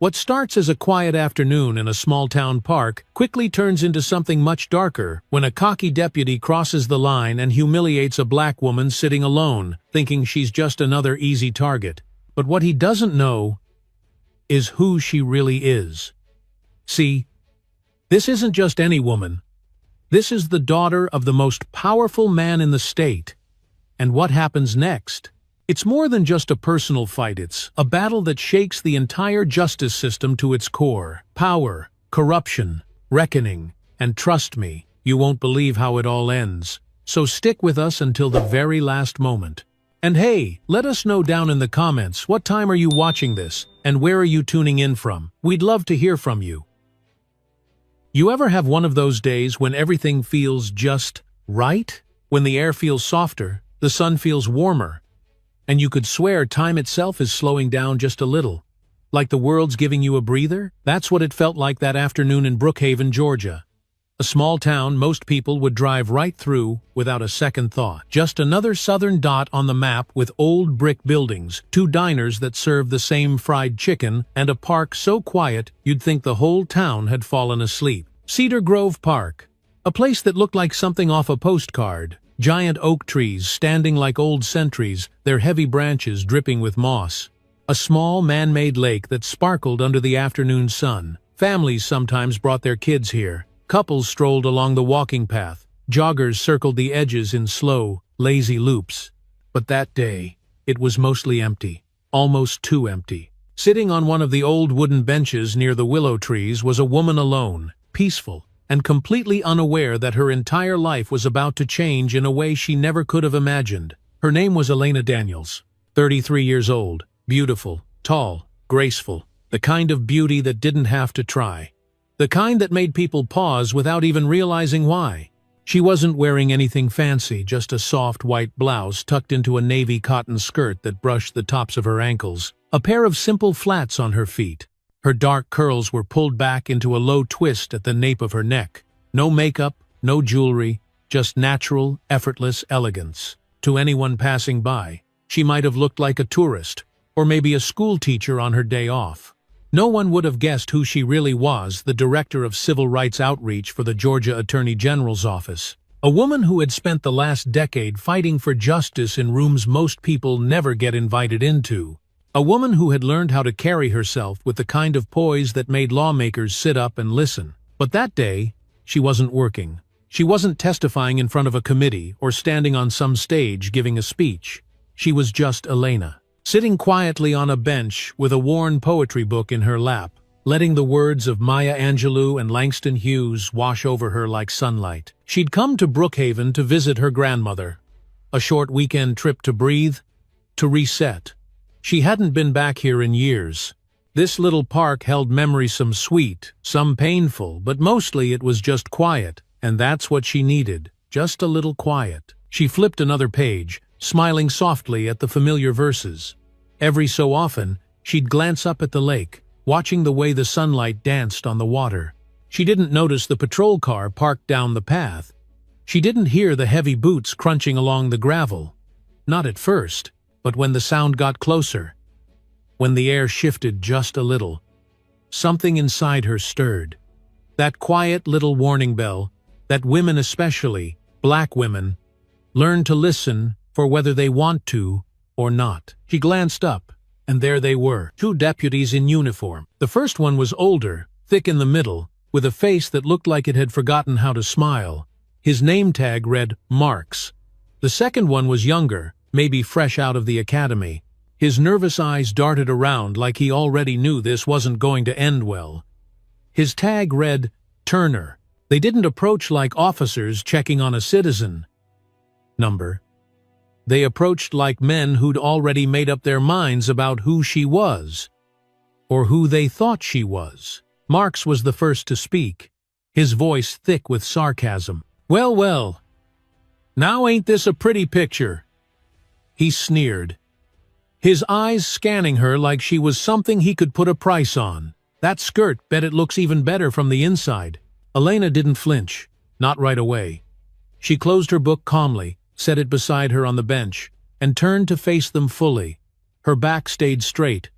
What starts as a quiet afternoon in a small-town park quickly turns into something much darker when a cocky deputy crosses the line and humiliates a black woman sitting alone, thinking she's just another easy target. But what he doesn't know is who she really is. See, this isn't just any woman. This is the daughter of the most powerful man in the state. And what happens next? It's more than just a personal fight, it's a battle that shakes the entire justice system to its core. Power, corruption, reckoning, and trust me, you won't believe how it all ends. So stick with us until the very last moment. And hey, let us know down in the comments, what time are you watching this, and where are you tuning in from? We'd love to hear from you. You ever have one of those days when everything feels just right? When the air feels softer, the sun feels warmer, and you could swear time itself is slowing down just a little. Like the world's giving you a breather? That's what it felt like that afternoon in Brookhaven, Georgia. A small town most people would drive right through without a second thought. Just another southern dot on the map with old brick buildings, 2 diners that serve the same fried chicken, and a park so quiet you'd think the whole town had fallen asleep. Cedar Grove Park. A place that looked like something off a postcard. Giant oak trees standing like old sentries, their heavy branches dripping with moss. A small man-made lake that sparkled under the afternoon sun. Families sometimes brought their kids here. Couples strolled along the walking path. Joggers circled the edges in slow, lazy loops. But that day, it was mostly empty. Almost too empty. Sitting on one of the old wooden benches near the willow trees was a woman alone, peaceful, and completely unaware that her entire life was about to change in a way she never could have imagined. Her name was Elena Daniels, 33 years old, beautiful, tall, graceful, the kind of beauty that didn't have to try. The kind that made people pause without even realizing why. She wasn't wearing anything fancy, just a soft white blouse tucked into a navy cotton skirt that brushed the tops of her ankles, a pair of simple flats on her feet. Her dark curls were pulled back into a low twist at the nape of her neck. No makeup, no jewelry, just natural, effortless elegance. To anyone passing by, she might have looked like a tourist, or maybe a school teacher on her day off. No one would have guessed who she really was, the director of civil rights outreach for the Georgia Attorney General's office. A woman who had spent the last decade fighting for justice in rooms most people never get invited into. A woman who had learned how to carry herself with the kind of poise that made lawmakers sit up and listen. But that day, she wasn't working. She wasn't testifying in front of a committee or standing on some stage giving a speech. She was just Elena, sitting quietly on a bench with a worn poetry book in her lap, letting the words of Maya Angelou and Langston Hughes wash over her like sunlight. She'd come to Brookhaven to visit her grandmother. A short weekend trip to breathe, to reset. She hadn't been back here in years. This little park held memories, some sweet, some painful, but mostly it was just quiet, and that's what she needed, just a little quiet. She flipped another page, smiling softly at the familiar verses. Every so often, she'd glance up at the lake, watching the way the sunlight danced on the water. She didn't notice the patrol car parked down the path. She didn't hear the heavy boots crunching along the gravel. Not at first. But when the sound got closer, when the air shifted just a little, something inside her stirred. That quiet little warning bell that women, especially black women, learn to listen for whether they want to or not. She glanced up, and there they were, 2 deputies in uniform. The first one was older, thick in the middle, with a face that looked like it had forgotten how to smile. His name tag read Marks. The second one was younger, maybe fresh out of the academy. His nervous eyes darted around like he already knew this wasn't going to end well. His tag read Turner. They didn't approach like officers checking on a citizen number. They approached like men who'd already made up their minds about who she was, or who they thought she was. Marks was the first to speak, his voice thick with sarcasm. "Well, well, now ain't this a pretty picture?" He sneered, his eyes scanning her like she was something he could put a price on. "That skirt, bet it looks even better from the inside." Elena didn't flinch, not right away. She closed her book calmly, set it beside her on the bench, and turned to face them fully. Her back stayed straight,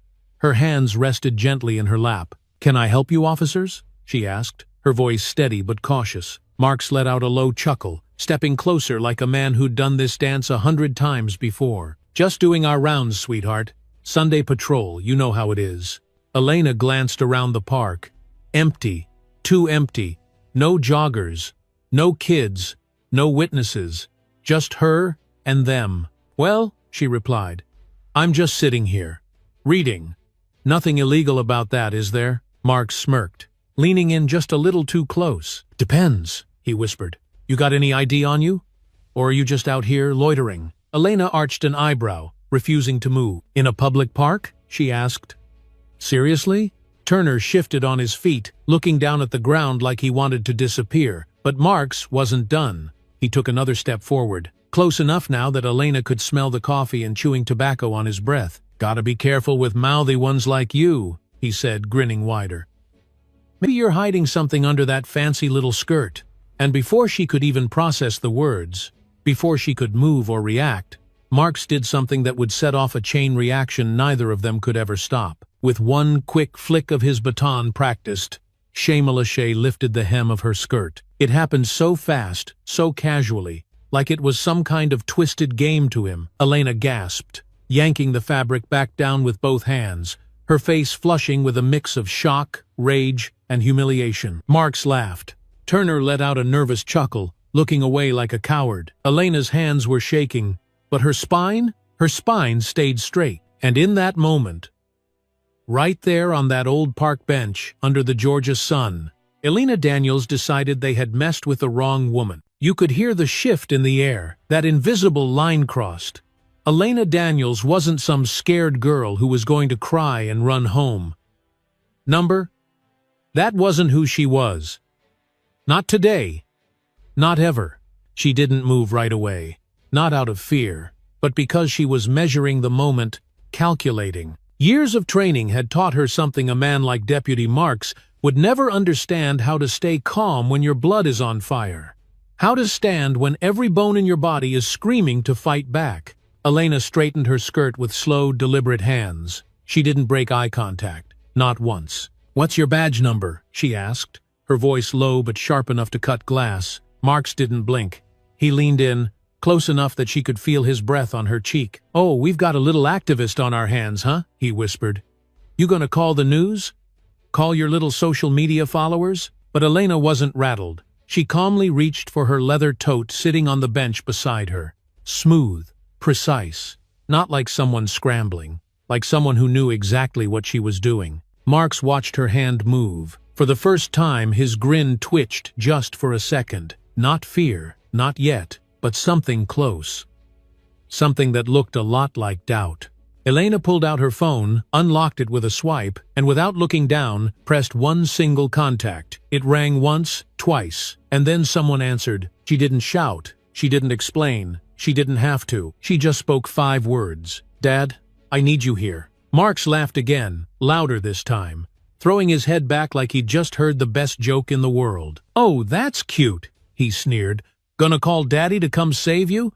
Her hands rested gently in her lap. "Can I help you, officers?" she asked, her voice steady but cautious. Marks let out a low chuckle, stepping closer like a man who'd done this dance 100 times before. "Just doing our rounds, sweetheart. Sunday patrol, you know how it is." Elena glanced around the park. Empty. Too empty. No joggers. No kids. No witnesses. Just her and them. "Well," she replied, "I'm just sitting here. Reading. Nothing illegal about that, is there?" Marks smirked, leaning in just a little too close. "Depends," he whispered. "You got any ID on you? Or are you just out here loitering?" Elena arched an eyebrow, refusing to move. "In a public park?" she asked. "Seriously?" Turner shifted on his feet, looking down at the ground like he wanted to disappear. But Marks wasn't done. He took another step forward, close enough now that Elena could smell the coffee and chewing tobacco on his breath. "Gotta be careful with mouthy ones like you," he said, grinning wider. "Maybe you're hiding something under that fancy little skirt." And before she could even process the words, before she could move or react, Marks did something that would set off a chain reaction neither of them could ever stop. With one quick flick of his baton practiced, Shame-a-Lachey lifted the hem of her skirt. It happened so fast, so casually, like it was some kind of twisted game to him. Elena gasped, yanking the fabric back down with both hands, her face flushing with a mix of shock, rage, and humiliation. Marks laughed. Turner let out a nervous chuckle, looking away like a coward. Elena's hands were shaking, but her spine stayed straight. And in that moment, right there on that old park bench, under the Georgia sun, Elena Daniels decided they had messed with the wrong woman. You could hear the shift in the air, that invisible line crossed. Elena Daniels wasn't some scared girl who was going to cry and run home. That wasn't who she was. Not today. Not ever. She didn't move right away, not out of fear, but because she was measuring the moment, calculating. Years of training had taught her something a man like Deputy Marks would never understand: how to stay calm when your blood is on fire. How to stand when every bone in your body is screaming to fight back. Elena straightened her skirt with slow, deliberate hands. She didn't break eye contact, not once. "What's your badge number?" she asked, her voice low but sharp enough to cut glass. Marks didn't blink. He leaned in, close enough that she could feel his breath on her cheek. "Oh, we've got a little activist on our hands, huh?" he whispered. "You gonna call the news? Call your little social media followers?" But Elena wasn't rattled. She calmly reached for her leather tote sitting on the bench beside her. Smooth, precise, not like someone scrambling, like someone who knew exactly what she was doing. Marks watched her hand move. For the first time, his grin twitched just for a second. Not fear, not yet, but something close. Something that looked a lot like doubt. Elena pulled out her phone, unlocked it with a swipe, and without looking down, pressed one single contact. It rang once, twice, and then someone answered. She didn't shout. She didn't explain. She didn't have to. She just spoke 5 words. "Dad, I need you here." Marks laughed again, louder this time, throwing his head back like he'd just heard the best joke in the world. "Oh, that's cute," he sneered. "Gonna call Daddy to come save you?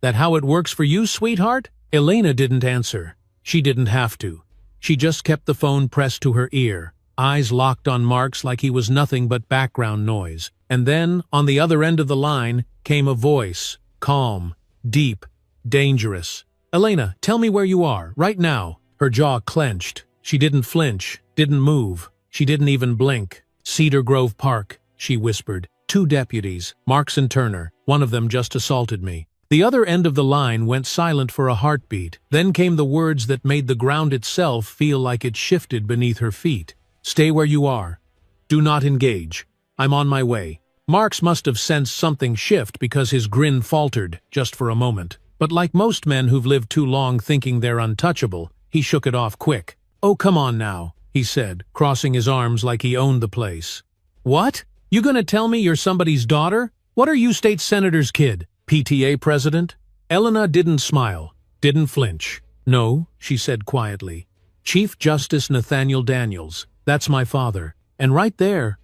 That how it works for you, sweetheart?" Elena didn't answer. She didn't have to. She just kept the phone pressed to her ear, eyes locked on Marks like he was nothing but background noise. And then, on the other end of the line, came a voice, calm, deep, dangerous. "Elena, tell me where you are, right now." Her jaw clenched. She didn't flinch, didn't move. She didn't even blink. "Cedar Grove Park," she whispered. "2 deputies, Marks and Turner. One of them just assaulted me." The other end of the line went silent for a heartbeat. Then came the words that made the ground itself feel like it shifted beneath her feet. "Stay where you are. Do not engage. I'm on my way." Marks must have sensed something shift because his grin faltered, just for a moment. But like most men who've lived too long thinking they're untouchable, he shook it off quick. "Oh, come on now," he said, crossing his arms like he owned the place. "What? You gonna tell me you're somebody's daughter? What are you, state senator's kid? PTA president?" Elena didn't smile, didn't flinch. "No," she said quietly. "Chief Justice Nathaniel Daniels. That's my father." And right there,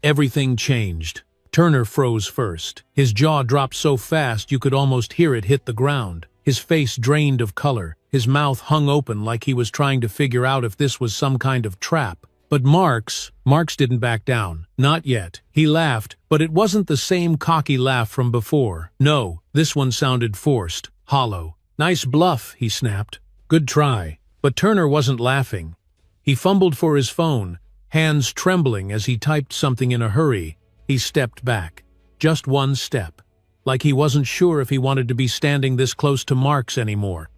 everything changed. Turner froze first. His jaw dropped so fast you could almost hear it hit the ground. His face drained of color. his mouth hung open like he was trying to figure out if this was some kind of trap. But Marks didn't back down. Not yet. He laughed, but it wasn't the same cocky laugh from before. No, this one sounded forced, hollow. "Nice bluff," he snapped. "Good try." But Turner wasn't laughing. He fumbled for his phone, hands trembling as he typed something in a hurry. He stepped back. Just one step. Like he wasn't sure if he wanted to be standing this close to Marks anymore.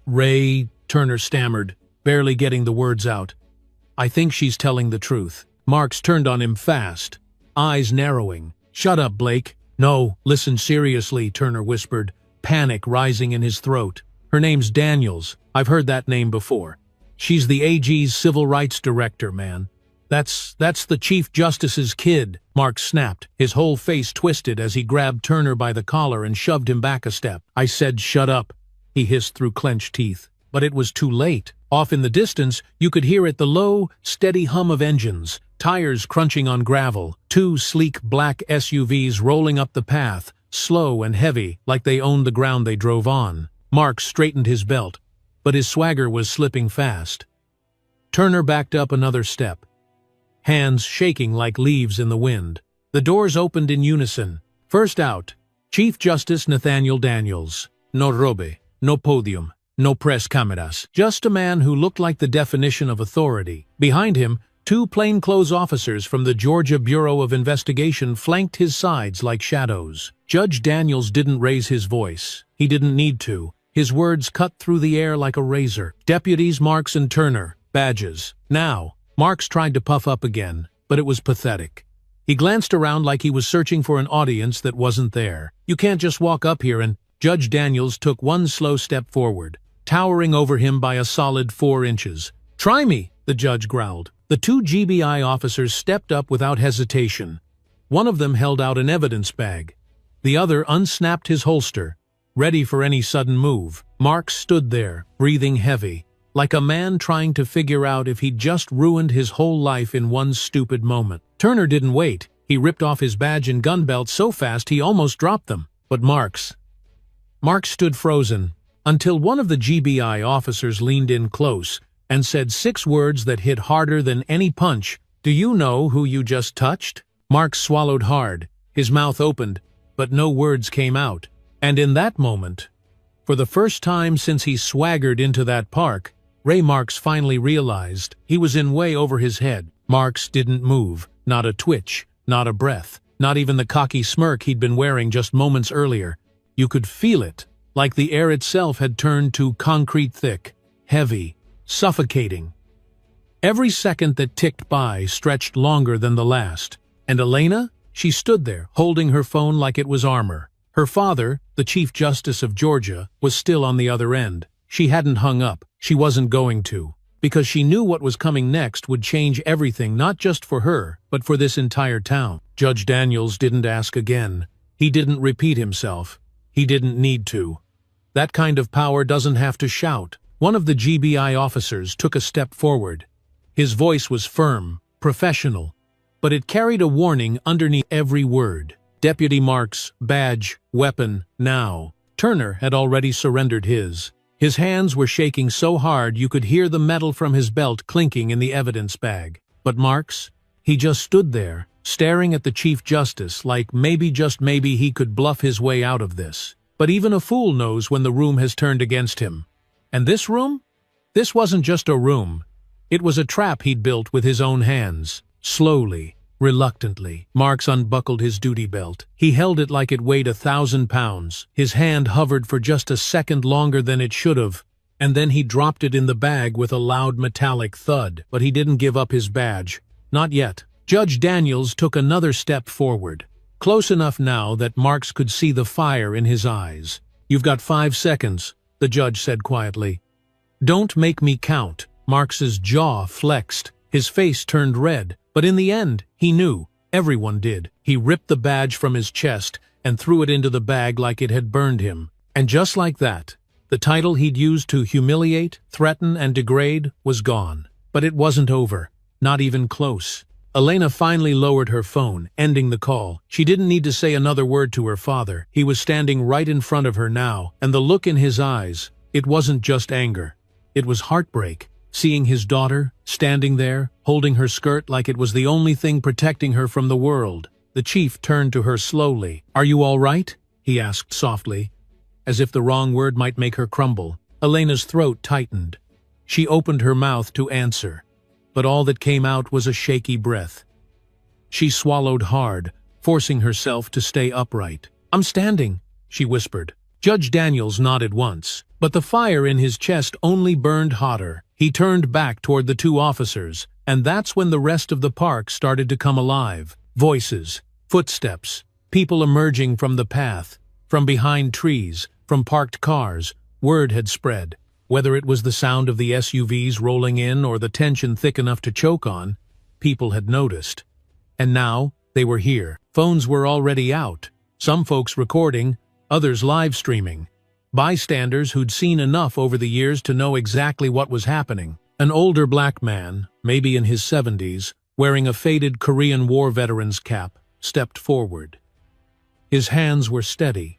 Ray," Turner stammered, barely getting the words out. "I think she's telling the truth." Marks turned on him fast, eyes narrowing. "Shut up, Blake." "No, listen seriously," Turner whispered, panic rising in his throat. "Her name's Daniels. I've heard that name before. She's the AG's civil rights director, man. That's the Chief Justice's kid," Marks snapped, his whole face twisted as he grabbed Turner by the collar and shoved him back a step. "I said shut up," he hissed through clenched teeth. But it was too late. Off in the distance, you could hear the low, steady hum of engines, tires crunching on gravel, two sleek black SUVs rolling up the path, slow and heavy, like they owned the ground they drove on. Marks straightened his belt, but his swagger was slipping fast. Turner backed up another step, hands shaking like leaves in the wind. The doors opened in unison. First out, Chief Justice Nathaniel Daniels. No robe, no podium, no press cameras. Just a man who looked like the definition of authority. Behind him, two plainclothes officers from the Georgia Bureau of Investigation flanked his sides like shadows. Judge Daniels didn't raise his voice. He didn't need to. His words cut through the air like a razor. "Deputies Marks and Turner, badges." Now, Marks tried to puff up again, but it was pathetic. He glanced around like he was searching for an audience that wasn't there. "You can't just walk up here and—" Judge Daniels took one slow step forward, towering over him by a solid 4 inches. "Try me," the judge growled. The two GBI officers stepped up without hesitation. One of them held out an evidence bag. The other unsnapped his holster, ready for any sudden move. Marks stood there, breathing heavy, like a man trying to figure out if he'd just ruined his whole life in one stupid moment. Turner didn't wait. He ripped off his badge and gun belt so fast he almost dropped them. But Marks stood frozen, until one of the GBI officers leaned in close and said 6 words that hit harder than any punch. "Do you know who you just touched?" Marks swallowed hard. His mouth opened, but no words came out. And in that moment, for the first time since he swaggered into that park, Ray Marks finally realized he was in way over his head. Marks didn't move, not a twitch, not a breath, not even the cocky smirk he'd been wearing just moments earlier. You could feel it, like the air itself had turned to concrete thick, heavy, suffocating. Every second that ticked by stretched longer than the last. And Elena? She stood there, holding her phone like it was armor. Her father, the Chief Justice of Georgia, was still on the other end. She hadn't hung up. She wasn't going to. Because she knew what was coming next would change everything, not just for her, but for this entire town. Judge Daniels didn't ask again. He didn't repeat himself. He didn't need to. That kind of power doesn't have to shout. One of the GBI officers took a step forward. His voice was firm, professional, but it carried a warning underneath every word. "Deputy Marks, badge, weapon, now." Turner had already surrendered his. His hands were shaking so hard you could hear the metal from his belt clinking in the evidence bag. But Marks? He just stood there, staring at the Chief Justice like maybe, just maybe, he could bluff his way out of this. But even a fool knows when the room has turned against him. And this room? This wasn't just a room. It was a trap he'd built with his own hands. Slowly, reluctantly, Marks unbuckled his duty belt. He held it like it weighed 1,000 pounds. His hand hovered for just a second longer than it should have, and then he dropped it in the bag with a loud metallic thud. But he didn't give up his badge. Not yet. Judge Daniels took another step forward, close enough now that Marks could see the fire in his eyes. "You've got 5 seconds, the judge said quietly. "Don't make me count." Marks's jaw flexed. His face turned red. But in the end, he knew. Everyone did. He ripped the badge from his chest and threw it into the bag like it had burned him. And just like that, the title he'd used to humiliate, threaten, and degrade was gone. But it wasn't over. Not even close. Elena finally lowered her phone, ending the call. She didn't need to say another word to her father. He was standing right in front of her now, and the look in his eyes, It wasn't just anger. It was heartbreak, seeing his daughter, standing there, holding her skirt like it was the only thing protecting her from the world. The chief turned to her slowly. "Are you all right?" he asked softly, as if the wrong word might make her crumble. Elena's throat tightened. She opened her mouth to answer, but all that came out was a shaky breath. She swallowed hard, forcing herself to stay upright. "I'm standing," she whispered. Judge Daniels nodded once, but the fire in his chest only burned hotter. He turned back toward the two officers, and that's when the rest of the park started to come alive. Voices, footsteps, people emerging from the path, from behind trees, from parked cars. Word had spread. Whether it was the sound of the SUVs rolling in or the tension thick enough to choke on, people had noticed. And now, they were here. Phones were already out, some folks recording, others live streaming. Bystanders who'd seen enough over the years to know exactly what was happening. An older black man, maybe in his 70s, wearing a faded Korean War veteran's cap, stepped forward. His hands were steady.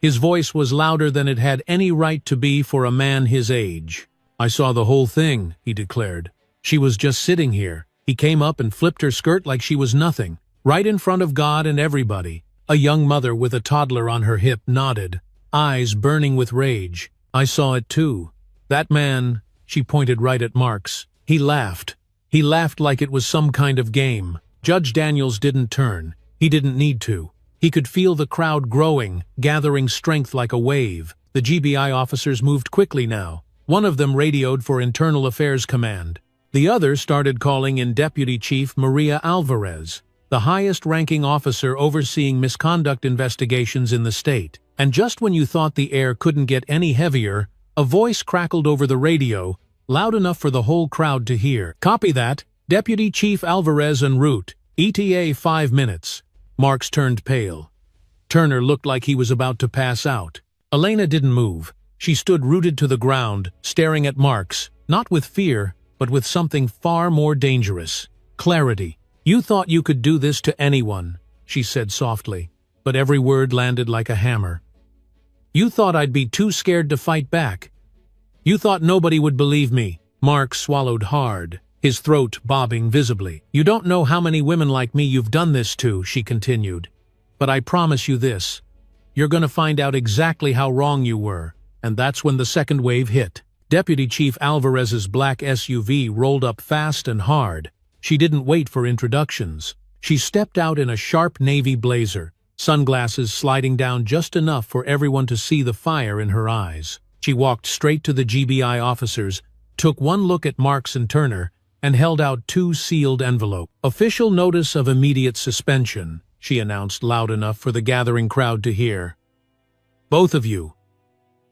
His voice was louder than it had any right to be for a man his age. "I saw the whole thing," he declared. "She was just sitting here. He came up and flipped her skirt like she was nothing, right in front of God and everybody." A young mother with a toddler on her hip nodded, eyes burning with rage. "I saw it too. That man," she pointed right at Marks. "He laughed. He laughed like it was some kind of game." Judge Daniels didn't turn. He didn't need to. He could feel the crowd growing, gathering strength like a wave. The GBI officers moved quickly now. One of them radioed for Internal Affairs Command. The other started calling in Deputy Chief Maria Alvarez, the highest-ranking officer overseeing misconduct investigations in the state. And just when you thought the air couldn't get any heavier, a voice crackled over the radio, loud enough for the whole crowd to hear. "Copy that. Deputy Chief Alvarez en route. ETA 5 minutes. Marks turned pale. Turner looked like he was about to pass out. Elena didn't move. She stood rooted to the ground, staring at Marks, not with fear, but with something far more dangerous. Clarity. "You thought you could do this to anyone," she said softly, but every word landed like a hammer. "You thought I'd be too scared to fight back. You thought nobody would believe me." Mark swallowed hard, his throat bobbing visibly. "You don't know how many women like me you've done this to," she continued. "But I promise you this. You're going to find out exactly how wrong you were." And that's when the second wave hit. Deputy Chief Alvarez's black SUV rolled up fast and hard. She didn't wait for introductions. She stepped out in a sharp navy blazer, sunglasses sliding down just enough for everyone to see the fire in her eyes. She walked straight to the GBI officers, took one look at Marks and Turner, and held out 2 sealed envelopes. "Official notice of immediate suspension," she announced loud enough for the gathering crowd to hear. "Both of you.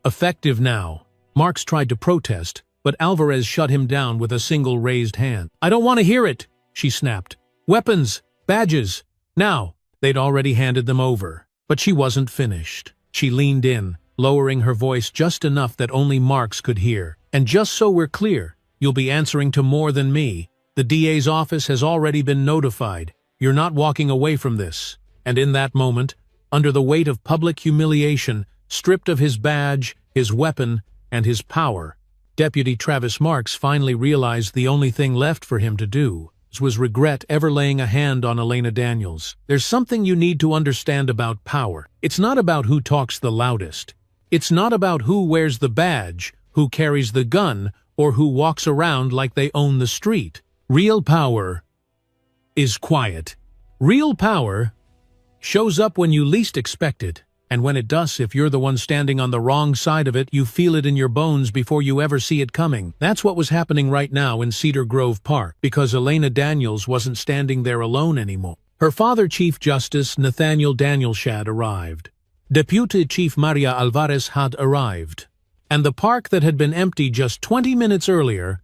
Effective now." Marks tried to protest, but Alvarez shut him down with a single raised hand. "I don't want to hear it," she snapped. "Weapons, badges, now." They'd already handed them over. But she wasn't finished. She leaned in, lowering her voice just enough that only Marks could hear. "And just so we're clear, you'll be answering to more than me. The DA's office has already been notified. You're not walking away from this." And in that moment, under the weight of public humiliation, stripped of his badge, his weapon, and his power, Deputy Travis Marks finally realized the only thing left for him to do was regret ever laying a hand on Elena Daniels. There's something you need to understand about power. It's not about who talks the loudest. It's not about who wears the badge, who carries the gun, or who walks around like they own the street. Real power is quiet. Real power shows up when you least expect it. And when it does, if you're the one standing on the wrong side of it, you feel it in your bones before you ever see it coming. That's what was happening right now in Cedar Grove Park, because Elena Daniels wasn't standing there alone anymore. Her father, Chief Justice Nathaniel Danielshad, arrived. Deputy Chief Maria Alvarez had arrived. And the park that had been empty just 20 minutes earlier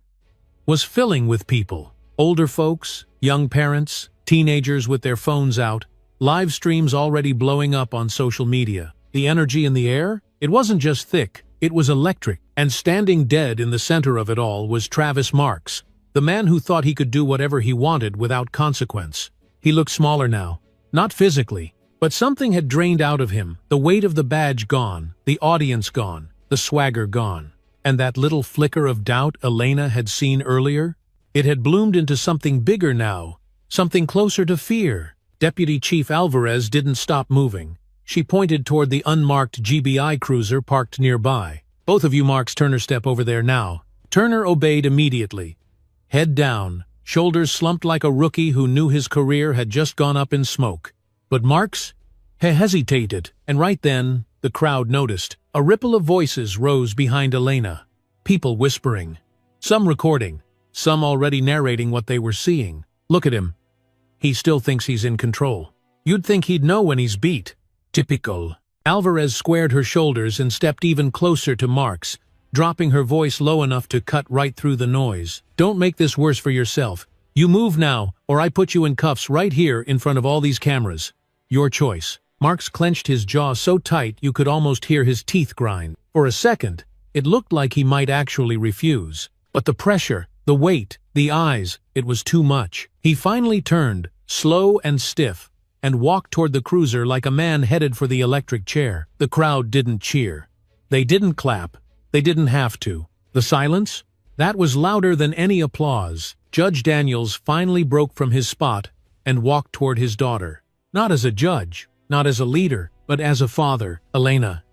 was filling with people. Older folks, young parents, teenagers with their phones out, live streams already blowing up on social media. The energy in the air? It wasn't just thick, it was electric. And standing dead in the center of it all was Travis Marks, the man who thought he could do whatever he wanted without consequence. He looked smaller now, not physically, but something had drained out of him, the weight of the badge gone, the audience gone. the swagger gone. And that little flicker of doubt Elena had seen earlier? It had bloomed into something bigger now, something closer to fear. Deputy Chief Alvarez didn't stop moving. She pointed toward the unmarked GBI cruiser parked nearby. "Both of you Marks Turner step over there now." Turner obeyed immediately. Head down, shoulders slumped like a rookie who knew his career had just gone up in smoke. But Marks? He hesitated, and right then, the crowd noticed. A ripple of voices rose behind Elena. People whispering. Some recording. Some already narrating what they were seeing. "Look at him. He still thinks he's in control. You'd think he'd know when he's beat." Typical. Alvarez squared her shoulders and stepped even closer to Marks, dropping her voice low enough to cut right through the noise. "Don't make this worse for yourself. You move now, or I put you in cuffs right here in front of all these cameras. Your choice." Marks clenched his jaw so tight you could almost hear his teeth grind. For a second, it looked like he might actually refuse. But the pressure, the weight, the eyes, it was too much. He finally turned, slow and stiff, and walked toward the cruiser like a man headed for the electric chair. The crowd didn't cheer. They didn't clap. They didn't have to. The silence? That was louder than any applause. Judge Daniels finally broke from his spot and walked toward his daughter. Not as a judge, not as a leader, but as a father. "Elena,"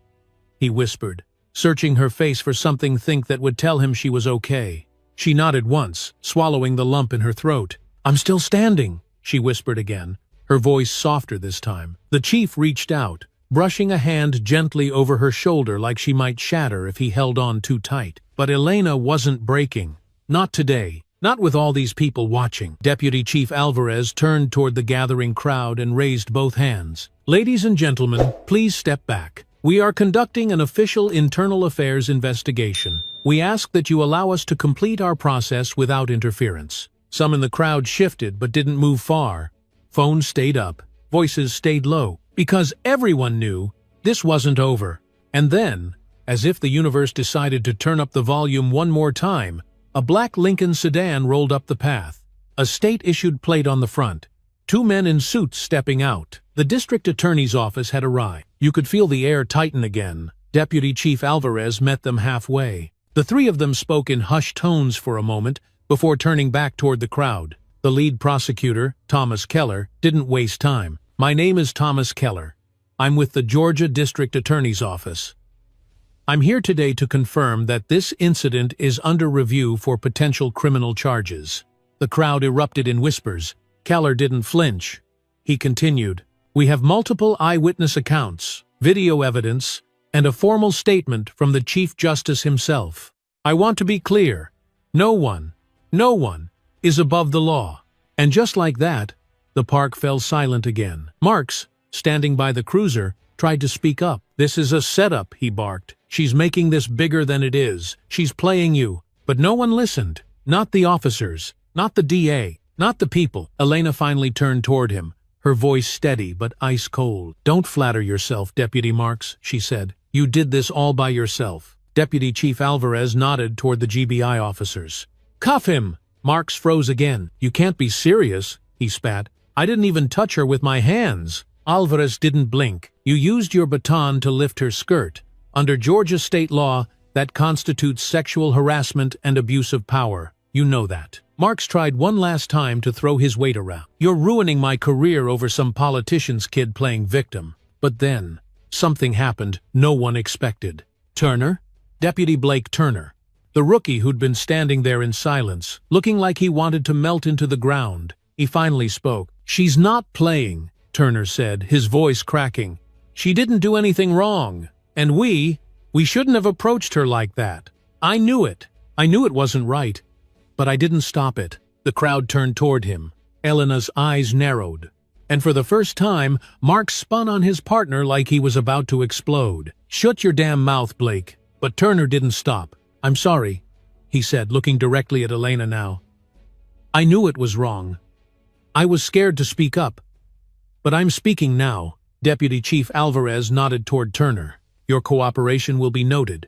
he whispered, searching her face for something that would tell him she was okay. She nodded once, swallowing the lump in her throat. "I'm still standing," she whispered again, her voice softer this time. The chief reached out, brushing a hand gently over her shoulder like she might shatter if he held on too tight. But Elena wasn't breaking. Not today. Not with all these people watching. Deputy Chief Alvarez turned toward the gathering crowd and raised both hands. "Ladies and gentlemen, please step back. We are conducting an official internal affairs investigation. We ask that you allow us to complete our process without interference." Some in the crowd shifted but didn't move far. Phones stayed up. Voices stayed low. Because everyone knew this wasn't over. And then, as if the universe decided to turn up the volume one more time, a black Lincoln sedan rolled up the path. A state-issued plate on the front. Two men in suits stepping out. The district attorney's office had arrived. You could feel the air tighten again. Deputy Chief Alvarez met them halfway. The three of them spoke in hushed tones for a moment before turning back toward the crowd. The lead prosecutor, Thomas Keller, didn't waste time. "My name is Thomas Keller. I'm with the Georgia District Attorney's Office. I'm here today to confirm that this incident is under review for potential criminal charges." The crowd erupted in whispers. Keller didn't flinch. He continued, "We have multiple eyewitness accounts, video evidence, and a formal statement from the Chief Justice himself. I want to be clear. No one is above the law." And just like that, the park fell silent again. Marks, standing by the cruiser, tried to speak up. "This is a setup," he barked. "She's making this bigger than it is. She's playing you." But no one listened. Not the officers, not the DA, not the people. Elena finally turned toward him, her voice steady but ice cold. "Don't flatter yourself, Deputy Marks," she said. "You did this all by yourself." Deputy Chief Alvarez nodded toward the GBI officers. "Cuff him!" Marks froze again. "You can't be serious," he spat. "I didn't even touch her with my hands." Alvarez didn't blink. "You used your baton to lift her skirt. Under Georgia state law, that constitutes sexual harassment and abuse of power. You know that." Marks tried one last time to throw his weight around. "You're ruining my career over some politician's kid playing victim." But then, something happened no one expected. Turner? Deputy Blake Turner. The rookie who'd been standing there in silence, looking like he wanted to melt into the ground. He finally spoke. "She's not playing," Turner said, his voice cracking. "She didn't do anything wrong. And we shouldn't have approached her like that. I knew it. I knew it wasn't right. But I didn't stop it." The crowd turned toward him. Elena's eyes narrowed. And for the first time, Mark spun on his partner like he was about to explode. "Shut your damn mouth, Blake." But Turner didn't stop. "I'm sorry," he said, looking directly at Elena now. "I knew it was wrong. I was scared to speak up. But I'm speaking now." Deputy Chief Alvarez nodded toward Turner. "Your cooperation will be noted.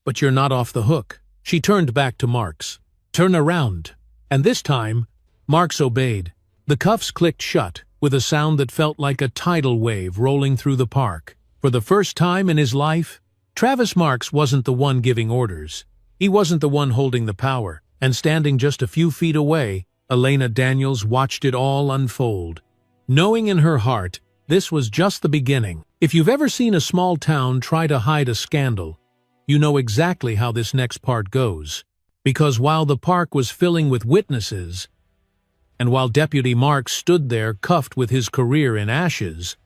But you're not off the hook." She turned back to Marks. "Turn around." And this time, Marks obeyed. The cuffs clicked shut, with a sound that felt like a tidal wave rolling through the park. For the first time in his life, Travis Marks wasn't the one giving orders. He wasn't the one holding the power, and standing just a few feet away, Elena Daniels watched it all unfold. Knowing in her heart, this was just the beginning. If you've ever seen a small town try to hide a scandal, you know exactly how this next part goes. Because while the park was filling with witnesses, and while Deputy Marks stood there cuffed with his career in ashes,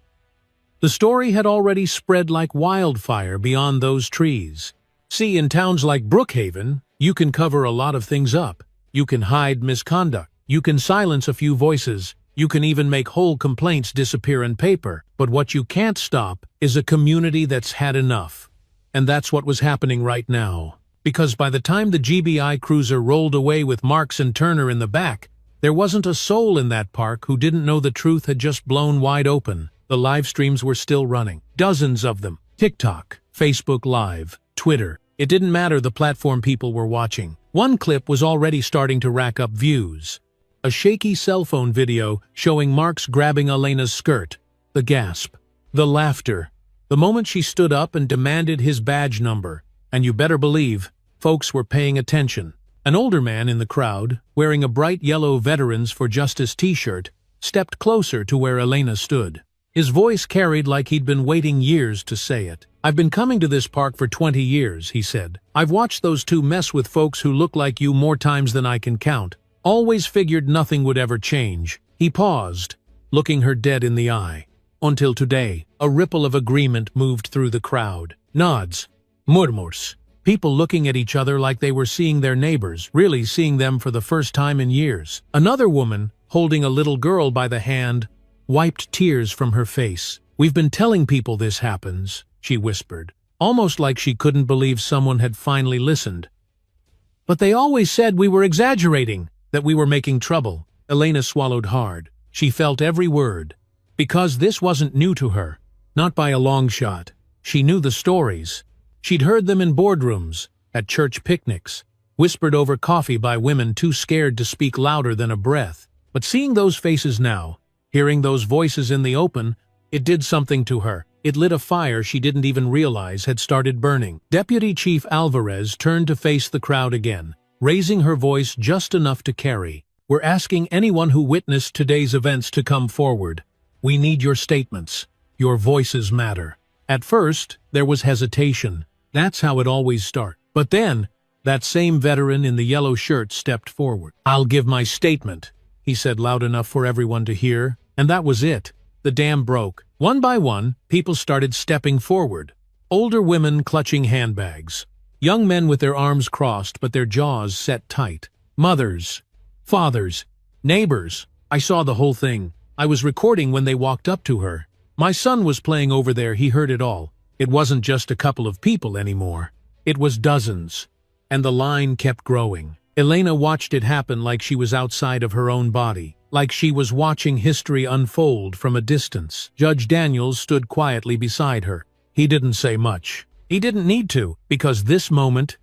the story had already spread like wildfire beyond those trees. See, in towns like Brookhaven, you can cover a lot of things up. You can hide misconduct. You can silence a few voices. You can even make whole complaints disappear in paper. But what you can't stop is a community that's had enough. And that's what was happening right now. Because by the time the GBI cruiser rolled away with Marks and Turner in the back, there wasn't a soul in that park who didn't know the truth had just blown wide open. The live streams were still running. Dozens of them. TikTok, Facebook Live, Twitter. It didn't matter the platform people were watching. One clip was already starting to rack up views. A shaky cell phone video showing Marks grabbing Elena's skirt. The gasp. The laughter. The moment she stood up and demanded his badge number. And you better believe, folks were paying attention. An older man in the crowd, wearing a bright yellow Veterans for Justice t-shirt, stepped closer to where Elena stood. His voice carried like he'd been waiting years to say it. "I've been coming to this park for 20 years, he said. "I've watched those two mess with folks who look like you more times than I can count. Always figured nothing would ever change." He paused, looking her dead in the eye. Until today, a ripple of agreement moved through the crowd. Nods. Murmurs. People looking at each other like they were seeing their neighbors, really seeing them for the first time in years. Another woman, holding a little girl by the hand, wiped tears from her face. "We've been telling people this happens," she whispered, almost like she couldn't believe someone had finally listened. "But they always said we were exaggerating, that we were making trouble." Elena swallowed hard. She felt every word. Because this wasn't new to her, not by a long shot. She knew the stories. She'd heard them in boardrooms, at church picnics, whispered over coffee by women too scared to speak louder than a breath. But seeing those faces now, hearing those voices in the open, it did something to her. It lit a fire she didn't even realize had started burning. Deputy Chief Alvarez turned to face the crowd again, raising her voice just enough to carry. "We're asking anyone who witnessed today's events to come forward. We need your statements. Your voices matter." At first, there was hesitation. That's how it always starts. But then, that same veteran in the yellow shirt stepped forward. "I'll give my statement," he said loud enough for everyone to hear. And that was it. The dam broke. One by one, people started stepping forward. Older women clutching handbags. Young men with their arms crossed but their jaws set tight. Mothers. Fathers. Neighbors. I saw the whole thing. I was recording when they walked up to her. My son was playing over there, he heard it all. It wasn't just a couple of people anymore. It was dozens. And the line kept growing. Elena watched it happen like she was outside of her own body, like she was watching history unfold from a distance. Judge Daniels stood quietly beside her. He didn't say much. He didn't need to, because this moment,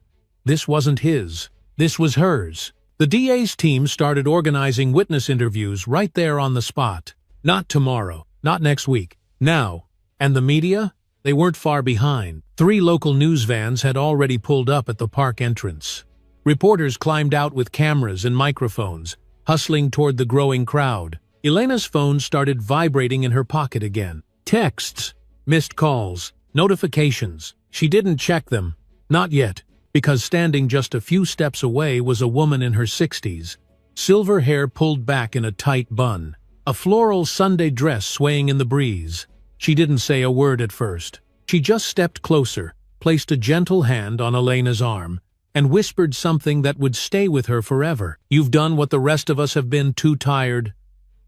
this wasn't his. This was hers. The DA's team started organizing witness interviews right there on the spot. Not tomorrow, not next week, now. And the media? They weren't far behind. 3 local news vans had already pulled up at the park entrance. Reporters climbed out with cameras and microphones, hustling toward the growing crowd. Elena's phone started vibrating in her pocket again. Texts, missed calls, notifications. She didn't check them. Not yet, because standing just a few steps away was a woman in her 60s, silver hair pulled back in a tight bun, a floral Sunday dress swaying in the breeze. She didn't say a word at first. She just stepped closer, placed a gentle hand on Elena's arm, and whispered something that would stay with her forever. "You've done what the rest of us have been too tired,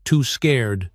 too scared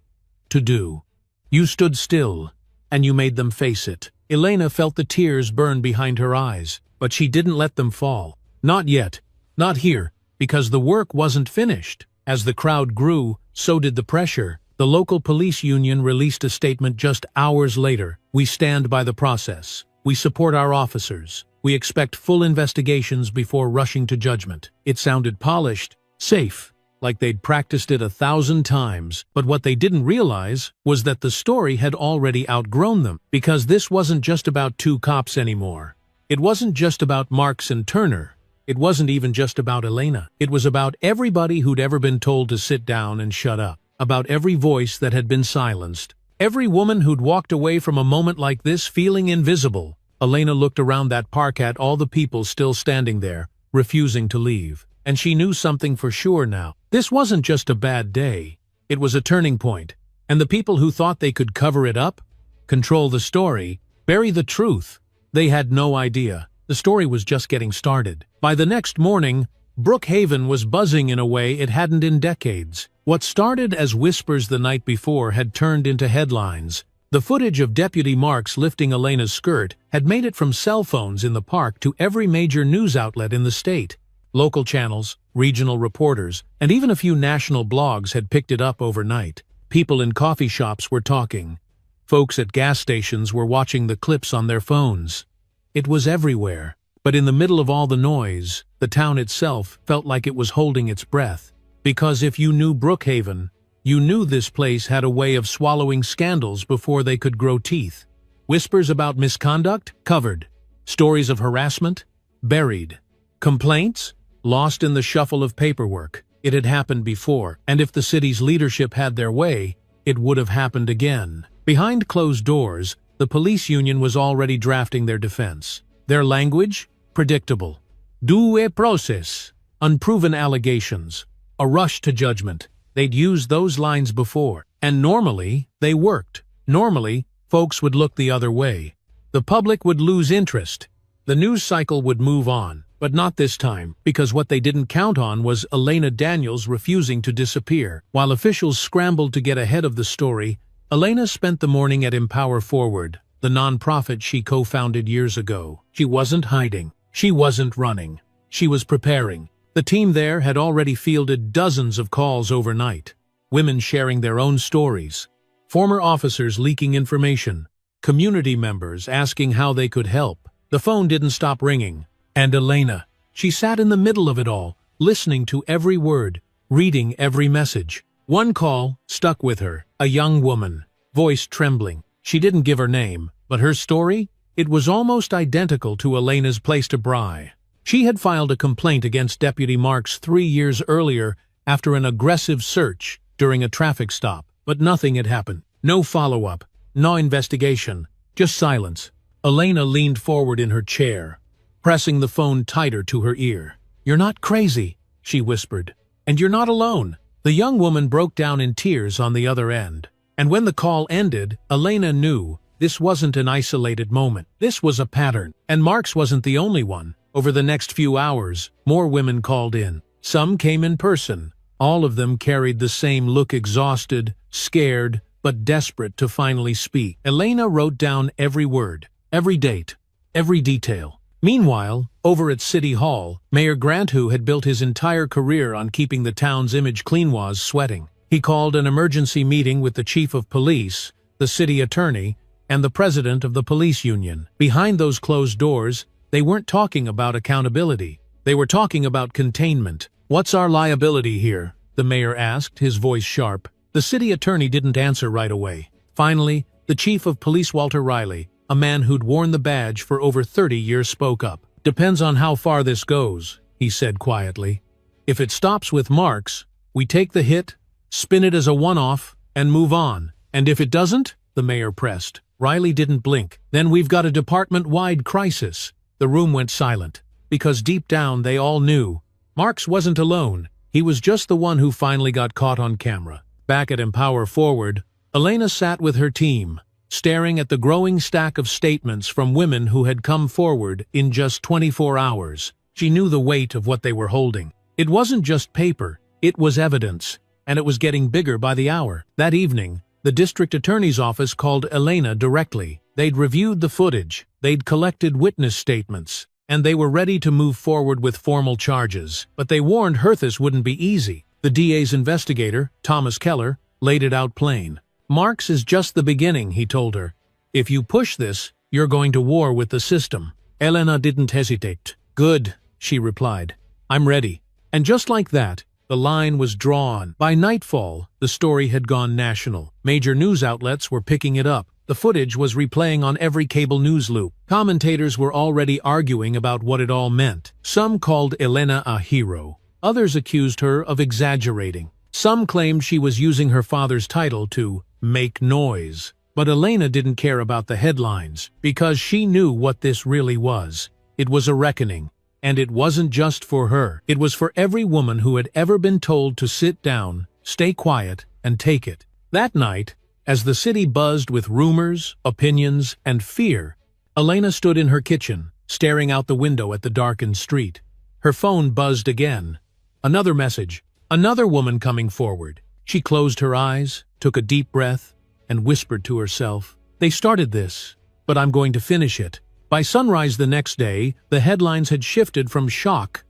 to do. You stood still, and you made them face it." Elena felt the tears burn behind her eyes, but she didn't let them fall. Not yet. Not here, because the work wasn't finished. As the crowd grew, so did the pressure. The local police union released a statement just hours later. "We stand by the process. We support our officers. We expect full investigations before rushing to judgment." It sounded polished, safe, like they'd practiced it 1,000 times. But what they didn't realize was that the story had already outgrown them, because this wasn't just about 2 cops anymore. It wasn't just about Marks and Turner. It wasn't even just about Elena. It was about everybody who'd ever been told to sit down and shut up. About every voice that had been silenced. Every woman who'd walked away from a moment like this feeling invisible. Elena looked around that park at all the people still standing there, refusing to leave. And she knew something for sure now. This wasn't just a bad day. It was a turning point. And the people who thought they could cover it up, control the story, bury the truth, they had no idea. The story was just getting started. By the next morning, Brookhaven was buzzing in a way it hadn't in decades. What started as whispers the night before had turned into headlines. The footage of Deputy Marks lifting Elena's skirt had made it from cell phones in the park to every major news outlet in the state. Local channels, regional reporters, and even a few national blogs had picked it up overnight. People in coffee shops were talking. Folks at gas stations were watching the clips on their phones. It was everywhere. But in the middle of all the noise, the town itself felt like it was holding its breath. Because if you knew Brookhaven, you knew this place had a way of swallowing scandals before they could grow teeth. Whispers about misconduct? Covered. Stories of harassment? Buried. Complaints? Lost in the shuffle of paperwork. It had happened before, and if the city's leadership had their way, it would have happened again. Behind closed doors, the police union was already drafting their defense. Their language? Predictable. Due process. Unproven allegations. A rush to judgment. They'd used those lines before, and normally, they worked. Normally, folks would look the other way. The public would lose interest. The news cycle would move on, but not this time, because what they didn't count on was Elena Daniels refusing to disappear. While officials scrambled to get ahead of the story, Elena spent the morning at Empower Forward, the nonprofit she co-founded years ago. She wasn't hiding. She wasn't running. She was preparing. The team there had already fielded dozens of calls overnight. Women sharing their own stories. Former officers leaking information. Community members asking how they could help. The phone didn't stop ringing. And Elena, she sat in the middle of it all, listening to every word, reading every message. One call stuck with her. A young woman, voice trembling. She didn't give her name, but her story? It was almost identical to Elena's place to Bry. She had filed a complaint against Deputy Marks 3 years earlier after an aggressive search during a traffic stop, but nothing had happened. No follow-up, no investigation, just silence. Elena leaned forward in her chair, pressing the phone tighter to her ear. "You're not crazy," she whispered. "And you're not alone." The young woman broke down in tears on the other end. And when the call ended, Elena knew this wasn't an isolated moment. This was a pattern. And Marks wasn't the only one. Over the next few hours, more women called in. Some came in person. All of them carried the same look, exhausted, scared, but desperate to finally speak. Elena wrote down every word, every date, every detail. Meanwhile, over at City Hall, Mayor Grant, who had built his entire career on keeping the town's image clean, was sweating. He called an emergency meeting with the chief of police, the city attorney, and the president of the police union. Behind those closed doors, they weren't talking about accountability. They were talking about containment. "What's our liability here?" the mayor asked, his voice sharp. The city attorney didn't answer right away. Finally, the chief of police, Walter Riley, a man who'd worn the badge for over 30 years, spoke up. "Depends on how far this goes," he said quietly. "If it stops with Marks, we take the hit, spin it as a one-off, and move on. And if it doesn't," the mayor pressed. Riley didn't blink. "Then we've got a department-wide crisis." The room went silent, because deep down they all knew. Marks wasn't alone. He was just the one who finally got caught on camera. Back at Empower Forward, Elena sat with her team, staring at the growing stack of statements from women who had come forward in just 24 hours. She knew the weight of what they were holding. It wasn't just paper, it was evidence, and it was getting bigger by the hour. That evening, the district attorney's office called Elena directly. They'd reviewed the footage, they'd collected witness statements, and they were ready to move forward with formal charges. But they warned her this wouldn't be easy. The DA's investigator, Thomas Keller, laid it out plain. "Marks is just the beginning," he told her. "If you push this, you're going to war with the system." Elena didn't hesitate. "Good," she replied. "I'm ready." And just like that, the line was drawn. By nightfall, the story had gone national. Major news outlets were picking it up. The footage was replaying on every cable news loop. Commentators were already arguing about what it all meant. Some called Elena a hero. Others accused her of exaggerating. Some claimed she was using her father's title to make noise. But Elena didn't care about the headlines, because she knew what this really was. It was a reckoning. And it wasn't just for her. It was for every woman who had ever been told to sit down, stay quiet, and take it. That night, as the city buzzed with rumors, opinions, and fear, Elena stood in her kitchen, staring out the window at the darkened street. Her phone buzzed again. Another message. Another woman coming forward. She closed her eyes, took a deep breath, and whispered to herself, "They started this, but I'm going to finish it." By sunrise the next day, the headlines had shifted from shock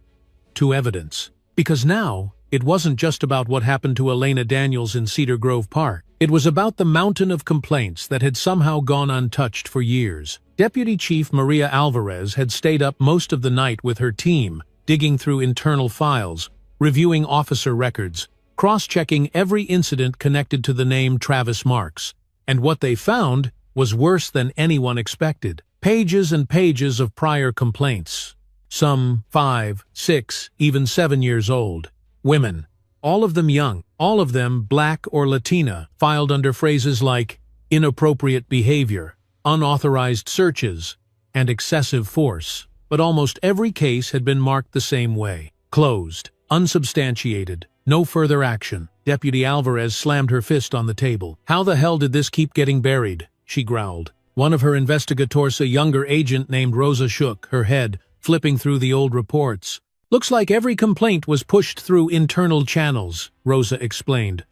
to evidence. Because now, it wasn't just about what happened to Elena Daniels in Cedar Grove Park. It was about the mountain of complaints that had somehow gone untouched for years. Deputy Chief Maria Alvarez had stayed up most of the night with her team, digging through internal files, reviewing officer records, cross-checking every incident connected to the name Travis Marks. And what they found was worse than anyone expected. Pages and pages of prior complaints. Some 5, 6, even 7 years old. Women. All of them young. All of them Black or Latina, filed under phrases like inappropriate behavior, unauthorized searches, and excessive force. But almost every case had been marked the same way. Closed. Unsubstantiated. No further action. Deputy Alvarez slammed her fist on the table. "How the hell did this keep getting buried?" she growled. One of her investigators, a younger agent named Rosa, shook her head, flipping through the old reports. "Looks like every complaint was pushed through internal channels," Rosa explained.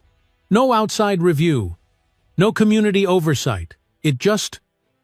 "No outside review. No community oversight. It just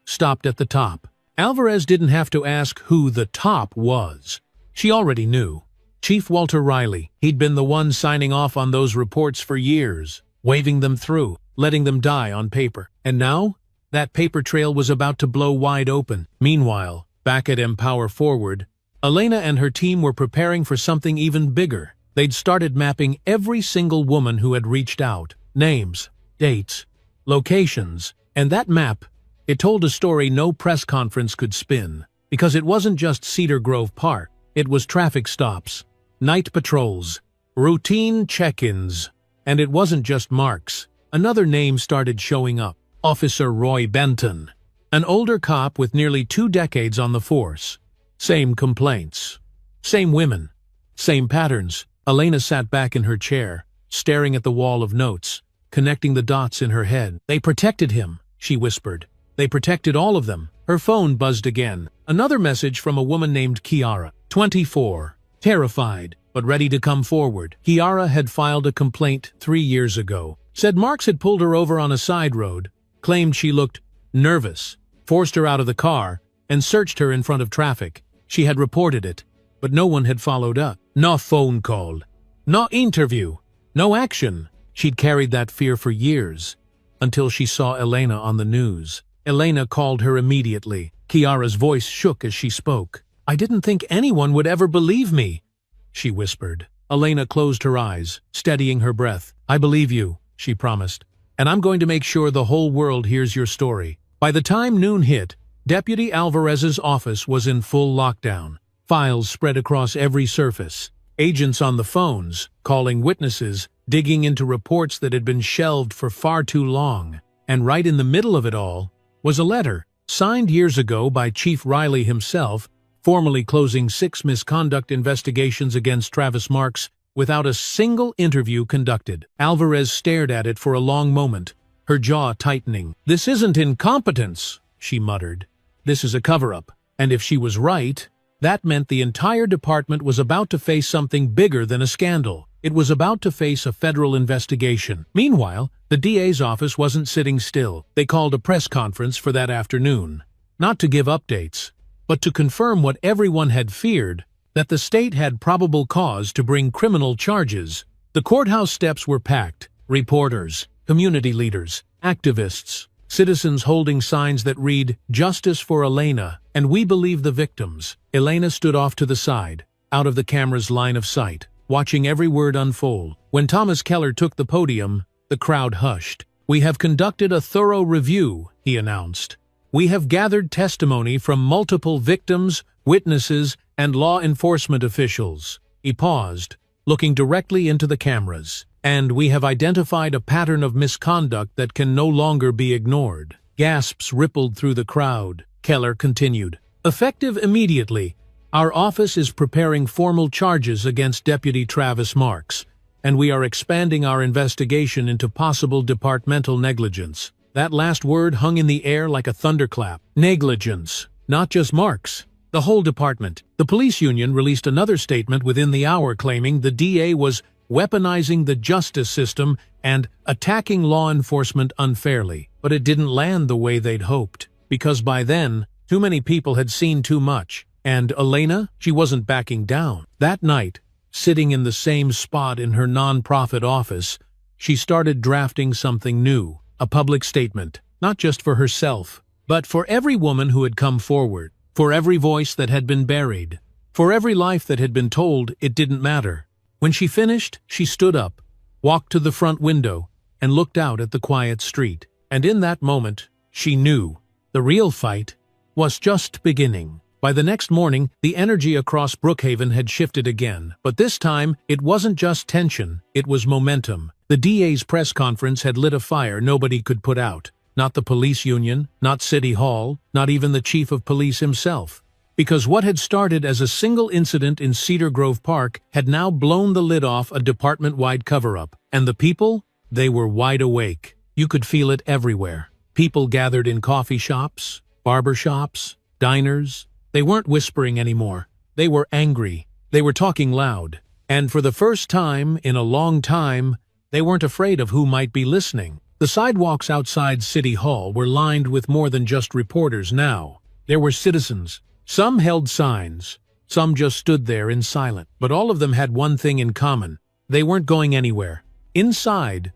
stopped at the top." Alvarez didn't have to ask who the top was. She already knew. Chief Walter Riley. He'd been the one signing off on those reports for years, waving them through, letting them die on paper. And now, that paper trail was about to blow wide open. Meanwhile, back at Empower Forward, Elena and her team were preparing for something even bigger. They'd started mapping every single woman who had reached out. Names, dates, locations, and that map, it told a story no press conference could spin. Because it wasn't just Cedar Grove Park, it was traffic stops, night patrols, routine check-ins, and it wasn't just Marks. Another name started showing up. Officer Roy Benton, an older cop with nearly 2 decades on the force. Same complaints. Same women. Same patterns. Elena sat back in her chair, staring at the wall of notes, connecting the dots in her head. "They protected him," she whispered. "They protected all of them." Her phone buzzed again. Another message from a woman named Kiara, 24, terrified, but ready to come forward. Kiara had filed a complaint 3 years ago. Said Marks had pulled her over on a side road, claimed she looked nervous, forced her out of the car, and searched her in front of traffic. She had reported it, but no one had followed up. No phone call. No interview. No action. She'd carried that fear for years, until she saw Elena on the news. Elena called her immediately. Kiara's voice shook as she spoke. "I didn't think anyone would ever believe me," she whispered. Elena closed her eyes, steadying her breath. "I believe you," she promised. "And I'm going to make sure the whole world hears your story." By the time noon hit, Deputy Alvarez's office was in full lockdown. Files spread across every surface. Agents on the phones, calling witnesses, digging into reports that had been shelved for far too long. And right in the middle of it all was a letter, signed years ago by Chief Riley himself, formally closing 6 misconduct investigations against Travis Marks without a single interview conducted. Alvarez stared at it for a long moment, her jaw tightening. "This isn't incompetence," she muttered. "This is a cover-up." And if she was right, that meant the entire department was about to face something bigger than a scandal. It was about to face a federal investigation. Meanwhile, the DA's office wasn't sitting still. They called a press conference for that afternoon. Not to give updates, but to confirm what everyone had feared, that the state had probable cause to bring criminal charges. The courthouse steps were packed. Reporters, community leaders, activists, citizens holding signs that read, "Justice for Elena, and we believe the victims." Elena stood off to the side, out of the camera's line of sight, watching every word unfold. When Thomas Keller took the podium, the crowd hushed. "We have conducted a thorough review," he announced. "We have gathered testimony from multiple victims, witnesses, and law enforcement officials." He paused, looking directly into the cameras. "And we have identified a pattern of misconduct that can no longer be ignored." Gasps rippled through the crowd. Keller continued. "Effective immediately, our office is preparing formal charges against Deputy Travis Marks, and we are expanding our investigation into possible departmental negligence." That last word hung in the air like a thunderclap. Negligence. Not just Marks. The whole department. The police union released another statement within the hour claiming the DA was weaponizing the justice system and attacking law enforcement unfairly. But it didn't land the way they'd hoped, because by then, too many people had seen too much. And Elena, she wasn't backing down. That night, sitting in the same spot in her non-profit office, she started drafting something new, a public statement, not just for herself, but for every woman who had come forward, for every voice that had been buried, for every life that had been told it didn't matter. When she finished, she stood up, walked to the front window, and looked out at the quiet street. And in that moment, she knew the real fight was just beginning. By the next morning, the energy across Brookhaven had shifted again, but this time, it wasn't just tension, it was momentum. The DA's press conference had lit a fire nobody could put out. Not the police union, not City Hall, not even the chief of police himself. Because what had started as a single incident in Cedar Grove Park had now blown the lid off a department-wide cover-up. And the people? They were wide awake. You could feel it everywhere. People gathered in coffee shops, barber shops, diners. They weren't whispering anymore. They were angry. They were talking loud. And for the first time in a long time, they weren't afraid of who might be listening. The sidewalks outside City Hall were lined with more than just reporters now. There were citizens. Some held signs. Some just stood there in silence. But all of them had one thing in common. They weren't going anywhere. Inside,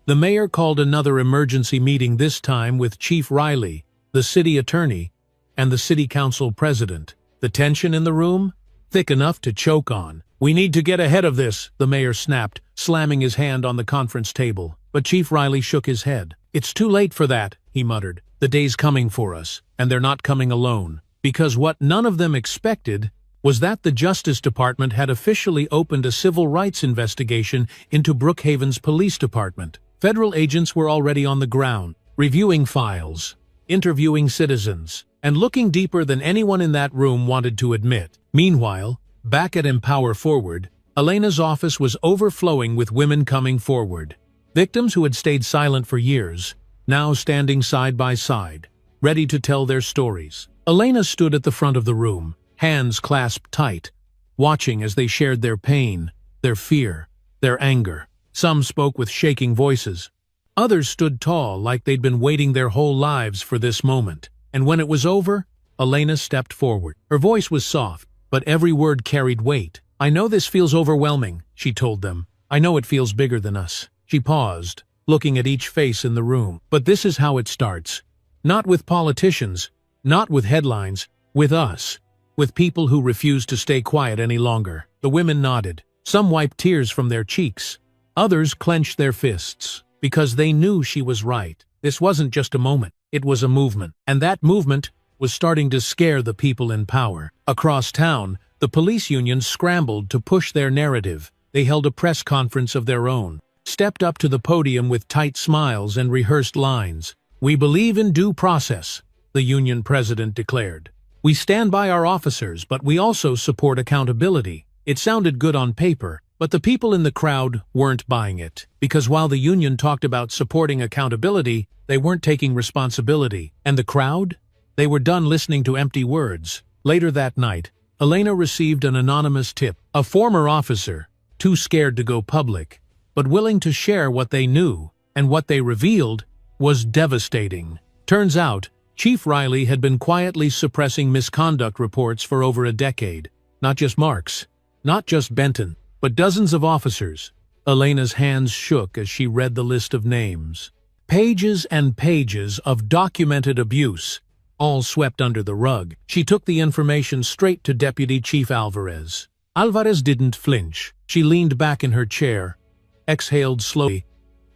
the mayor called another emergency meeting, this time with Chief Riley, the city attorney, and the city council president. The tension in the room? Thick enough to choke on. "We need to get ahead of this," the mayor snapped, slamming his hand on the conference table. But Chief Riley shook his head. "It's too late for that," he muttered. "The day's coming for us, and they're not coming alone." Because what none of them expected was that the Justice Department had officially opened a civil rights investigation into Brookhaven's police department. Federal agents were already on the ground, reviewing files, interviewing citizens, and looking deeper than anyone in that room wanted to admit. Meanwhile, back at Empower Forward, Elena's office was overflowing with women coming forward. Victims who had stayed silent for years, now standing side by side, ready to tell their stories. Elena stood at the front of the room, hands clasped tight, watching as they shared their pain, their fear, their anger. Some spoke with shaking voices. Others stood tall like they'd been waiting their whole lives for this moment. And when it was over, Elena stepped forward. Her voice was soft, but every word carried weight. "I know this feels overwhelming," she told them. "I know it feels bigger than us." She paused, looking at each face in the room. "But this is how it starts. Not with politicians, not with headlines, with us. With people who refuse to stay quiet any longer." The women nodded. Some wiped tears from their cheeks. Others clenched their fists, because they knew she was right. This wasn't just a moment, it was a movement. And that movement was starting to scare the people in power. Across town, the police unions scrambled to push their narrative. They held a press conference of their own, stepped up to the podium with tight smiles and rehearsed lines. "We believe in due process," the union president declared. "We stand by our officers, but we also support accountability." It sounded good on paper, but the people in the crowd weren't buying it. Because while the union talked about supporting accountability, they weren't taking responsibility. And the crowd? They were done listening to empty words. Later that night, Elena received an anonymous tip. A former officer, too scared to go public, but willing to share what they knew, and what they revealed was devastating. Turns out, Chief Riley had been quietly suppressing misconduct reports for over a decade. Not just Marks, not just Benton, but dozens of officers. Elena's hands shook as she read the list of names. Pages and pages of documented abuse, all swept under the rug. She took the information straight to Deputy Chief Alvarez. Alvarez didn't flinch. She leaned back in her chair, exhaled slowly,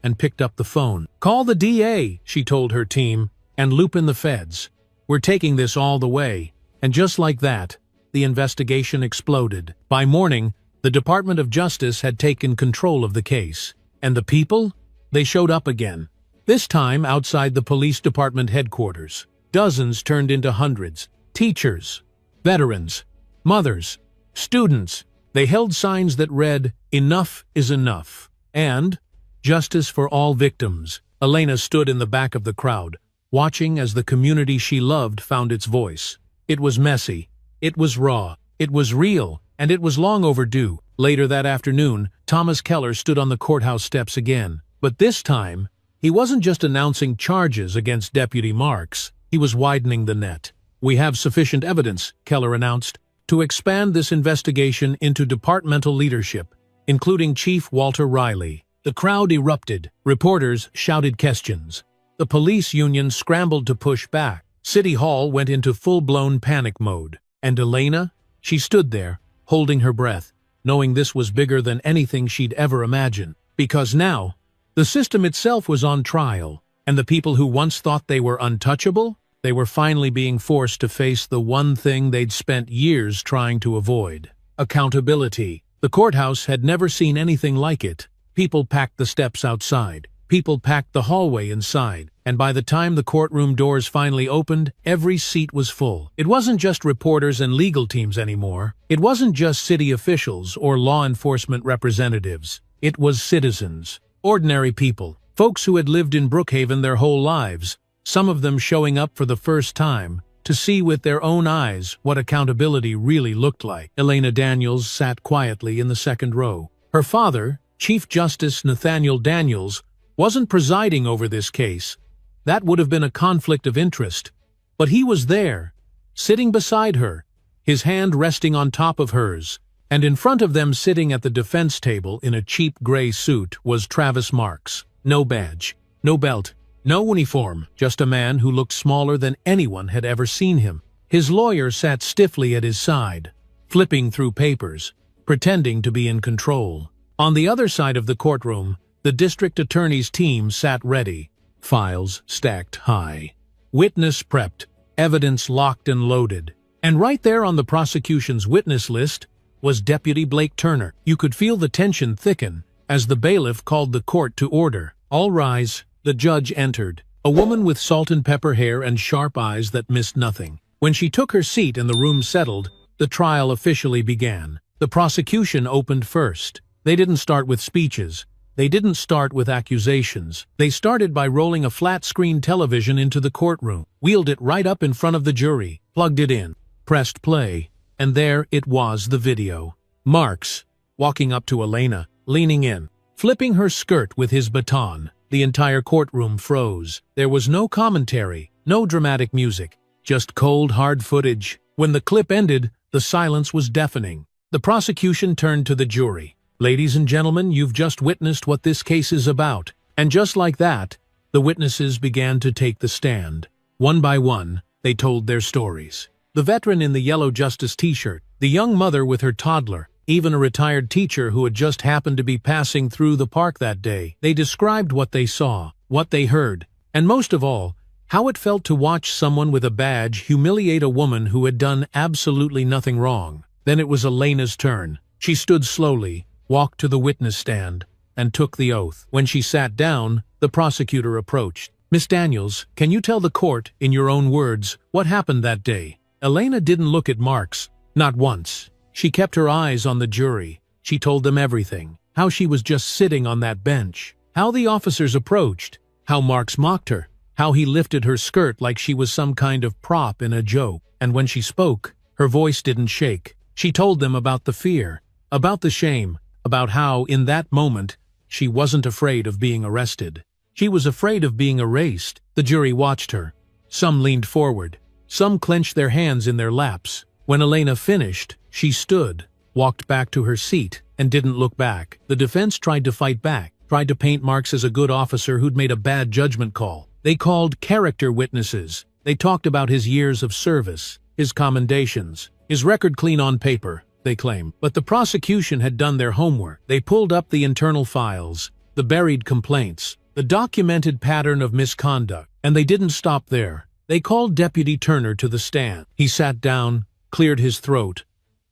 and picked up the phone. "Call the DA," she told her team. And loop in the feds. We're taking this all the way. And just like that, the investigation exploded. By morning, the Department of Justice had taken control of the case. And the people? They showed up again. This time outside the police department headquarters. Dozens turned into hundreds. Teachers, veterans, mothers, students. They held signs that read, "Enough is enough," and "Justice for all victims." Elena stood in the back of the crowd, watching as the community she loved found its voice. It was messy, it was raw, it was real, and it was long overdue. Later that afternoon, Thomas Keller stood on the courthouse steps again. But this time, he wasn't just announcing charges against Deputy Marks, he was widening the net. "We have sufficient evidence," Keller announced, "to expand this investigation into departmental leadership, including Chief Walter Riley." The crowd erupted. Reporters shouted questions. The police union scrambled to push back. City Hall went into full-blown panic mode. And Elena? She stood there, holding her breath, knowing this was bigger than anything she'd ever imagined. Because now, the system itself was on trial, and the people who once thought they were untouchable, they were finally being forced to face the one thing they'd spent years trying to avoid: accountability. The courthouse had never seen anything like it. People packed the steps outside. People packed the hallway inside. And by the time the courtroom doors finally opened, every seat was full. It wasn't just reporters and legal teams anymore. It wasn't just city officials or law enforcement representatives. It was citizens. Ordinary people. Folks who had lived in Brookhaven their whole lives. Some of them showing up for the first time, to see with their own eyes what accountability really looked like. Elena Daniels sat quietly in the second row. Her father, Chief Justice Nathaniel Daniels, wasn't presiding over this case. That would have been a conflict of interest. But he was there, sitting beside her, his hand resting on top of hers, and in front of them sitting at the defense table in a cheap gray suit was Travis Marks. No badge, no belt, no uniform, just a man who looked smaller than anyone had ever seen him. His lawyer sat stiffly at his side, flipping through papers, pretending to be in control. On the other side of the courtroom, the district attorney's team sat ready, files stacked high. Witness prepped, evidence locked and loaded. And right there on the prosecution's witness list was Deputy Blake Turner. You could feel the tension thicken as the bailiff called the court to order. "All rise." The judge entered, a woman with salt and pepper hair and sharp eyes that missed nothing. When she took her seat and the room settled, the trial officially began. The prosecution opened first. They didn't start with speeches. They didn't start with accusations. They started by rolling a flat-screen television into the courtroom, wheeled it right up in front of the jury, plugged it in, pressed play, and there it was, the video. Marks, walking up to Elena, leaning in, flipping her skirt with his baton. The entire courtroom froze. There was no commentary, no dramatic music, just cold, hard footage. When the clip ended, the silence was deafening. The prosecution turned to the jury. "Ladies and gentlemen, you've just witnessed what this case is about." And just like that, the witnesses began to take the stand. One by one, they told their stories. The veteran in the yellow justice t-shirt, the young mother with her toddler, even a retired teacher who had just happened to be passing through the park that day. They described what they saw, what they heard, and most of all, how it felt to watch someone with a badge humiliate a woman who had done absolutely nothing wrong. Then it was Elena's turn. She stood slowly, walked to the witness stand, and took the oath. When she sat down, the prosecutor approached. "Miss Daniels, can you tell the court, in your own words, what happened that day?" Elena didn't look at Marks, not once. She kept her eyes on the jury. She told them everything. How she was just sitting on that bench. How the officers approached. How Marks mocked her. How he lifted her skirt like she was some kind of prop in a joke. And when she spoke, her voice didn't shake. She told them about the fear, about the shame, about how, in that moment, she wasn't afraid of being arrested. She was afraid of being erased. The jury watched her. Some leaned forward. Some clenched their hands in their laps. When Elena finished, she stood, walked back to her seat, and didn't look back. The defense tried to fight back, tried to paint Marks as a good officer who'd made a bad judgment call. They called character witnesses. They talked about his years of service, his commendations, his record clean on paper, they claimed. But the prosecution had done their homework. They pulled up the internal files, the buried complaints, The documented pattern of misconduct. And they didn't stop there. They called Deputy Turner to the stand. He sat down, cleared his throat,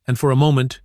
and for a moment,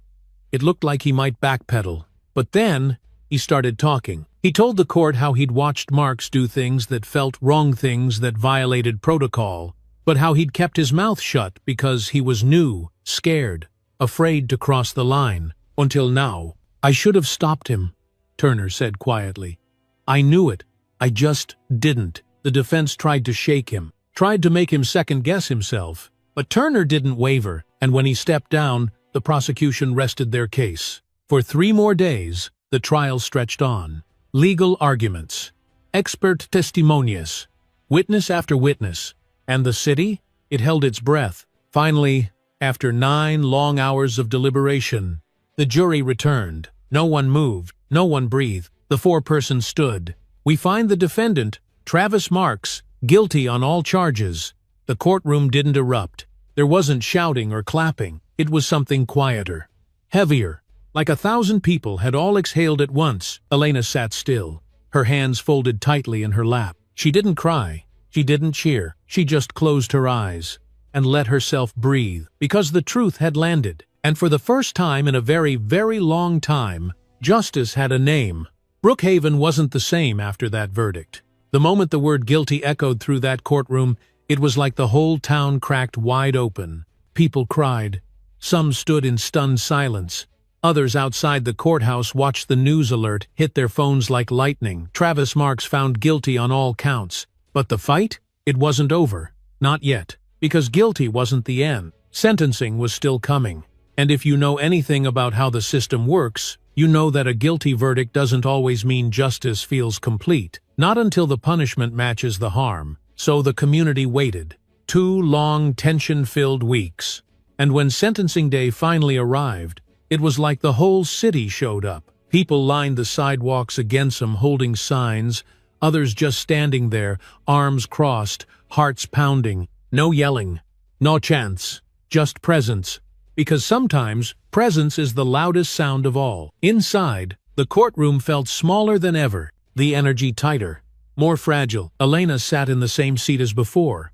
it looked like he might backpedal. But then, he started talking. He told the court how he'd watched Marks do things that felt wrong, things that violated protocol, but how he'd kept his mouth shut because he was new, scared, afraid to cross the line. Until now. I should have stopped him, Turner said quietly. I knew it. I just didn't. The defense tried to shake him, tried to make him second-guess himself. But Turner didn't waver, and when he stepped down, the prosecution rested their case. For 3 more days, the trial stretched on. Legal arguments, expert testimonies, witness after witness. And the city? It held its breath. Finally, after 9 long hours of deliberation, the jury returned. No one moved, no one breathed. The 4 persons stood. We find the defendant, Travis Marks, guilty on all charges. The courtroom didn't erupt. There wasn't shouting or clapping. It was something quieter, heavier, like 1,000 people had all exhaled at once. Elena sat still, her hands folded tightly in her lap. She didn't cry. She didn't cheer. She just closed her eyes and let herself breathe, because the truth had landed. And for the first time in a very, very long time, justice had a name. Brookhaven wasn't the same after that verdict. The moment the word guilty echoed through that courtroom, it was like the whole town cracked wide open. People cried. Some stood in stunned silence. Others outside the courthouse watched the news alert hit their phones like lightning. Travis Marks found guilty on all counts. But the fight? It wasn't over. Not yet. Because guilty wasn't the end. Sentencing was still coming. And if you know anything about how the system works, you know that a guilty verdict doesn't always mean justice feels complete. Not until the punishment matches the harm. So the community waited. 2 long, tension-filled weeks. And when sentencing day finally arrived, it was like the whole city showed up. People lined the sidewalks against him, holding signs, others just standing there, arms crossed, hearts pounding. No yelling, no chants, just presence. Because sometimes, presence is the loudest sound of all. Inside, the courtroom felt smaller than ever, the energy tighter, more fragile. Elena sat in the same seat as before,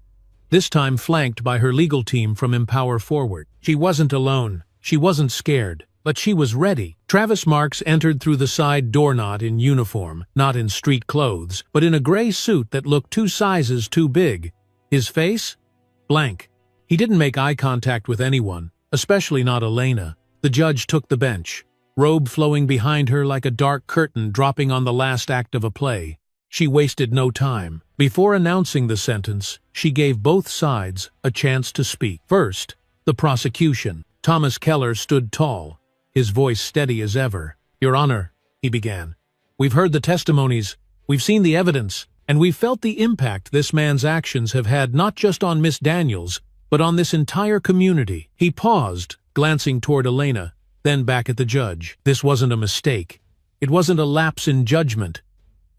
this time flanked by her legal team from Empower Forward. She wasn't alone, she wasn't scared, but she was ready. Travis Marks entered through the side door, not in uniform, not in street clothes, but in a gray suit that looked 2 sizes too big. His face? Blank. He didn't make eye contact with anyone, especially not Elena. The judge took the bench, robe flowing behind her like a dark curtain dropping on the last act of a play. She wasted no time. Before announcing the sentence, she gave both sides a chance to speak. First, the prosecution. Thomas Keller stood tall, his voice steady as ever. Your Honor, he began, we've heard the testimonies, we've seen the evidence, and we've felt the impact this man's actions have had not just on Miss Daniels, but on this entire community. He paused, glancing toward Elena, then back at the judge. This wasn't a mistake. It wasn't a lapse in judgment.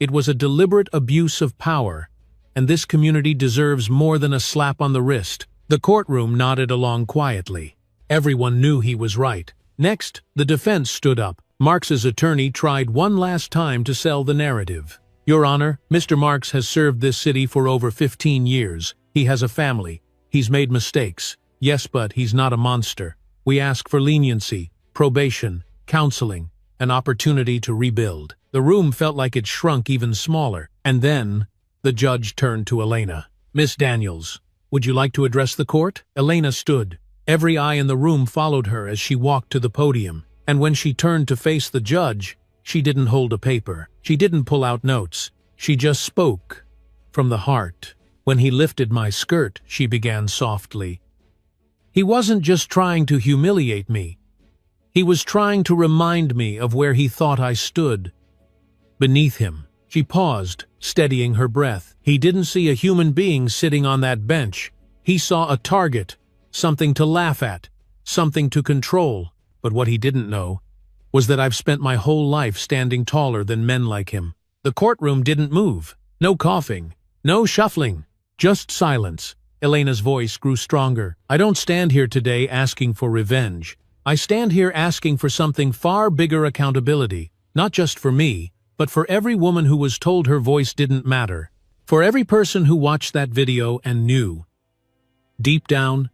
It was a deliberate abuse of power, and this community deserves more than a slap on the wrist. The courtroom nodded along quietly. Everyone knew he was right. Next, the defense stood up. Marks's attorney tried one last time to sell the narrative. Your Honor, Mr. Marks has served this city for over 15 years. He has a family. He's made mistakes. Yes, but he's not a monster. We ask for leniency, probation, counseling, an opportunity to rebuild. The room felt like it shrunk even smaller. And then, the judge turned to Elena. Miss Daniels, would you like to address the court? Elena stood. Every eye in the room followed her as she walked to the podium. And when she turned to face the judge, she didn't hold a paper. She didn't pull out notes. She just spoke from the heart. When he lifted my skirt, she began softly. He wasn't just trying to humiliate me. He was trying to remind me of where he thought I stood. Beneath him. She paused, steadying her breath. He didn't see a human being sitting on that bench. He saw a target, something to laugh at, something to control. But what he didn't know was that I've spent my whole life standing taller than men like him. The courtroom didn't move. No coughing, no shuffling, just silence. Elena's voice grew stronger. I don't stand here today asking for revenge. I stand here asking for something far bigger: accountability, not just for me, but for every woman who was told her voice didn't matter. For every person who watched that video and knew, deep down,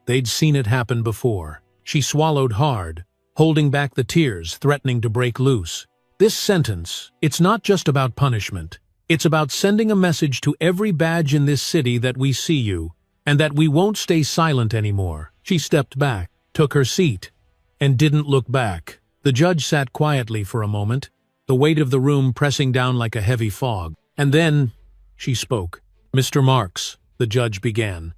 they'd seen it happen before. She swallowed hard, holding back the tears, threatening to break loose. This sentence, it's not just about punishment. It's about sending a message to every badge in this city that we see you, and that we won't stay silent anymore. She stepped back, took her seat, and didn't look back. The judge sat quietly for a moment, the weight of the room pressing down like a heavy fog. And then she spoke. "Mr. Marks," the judge began,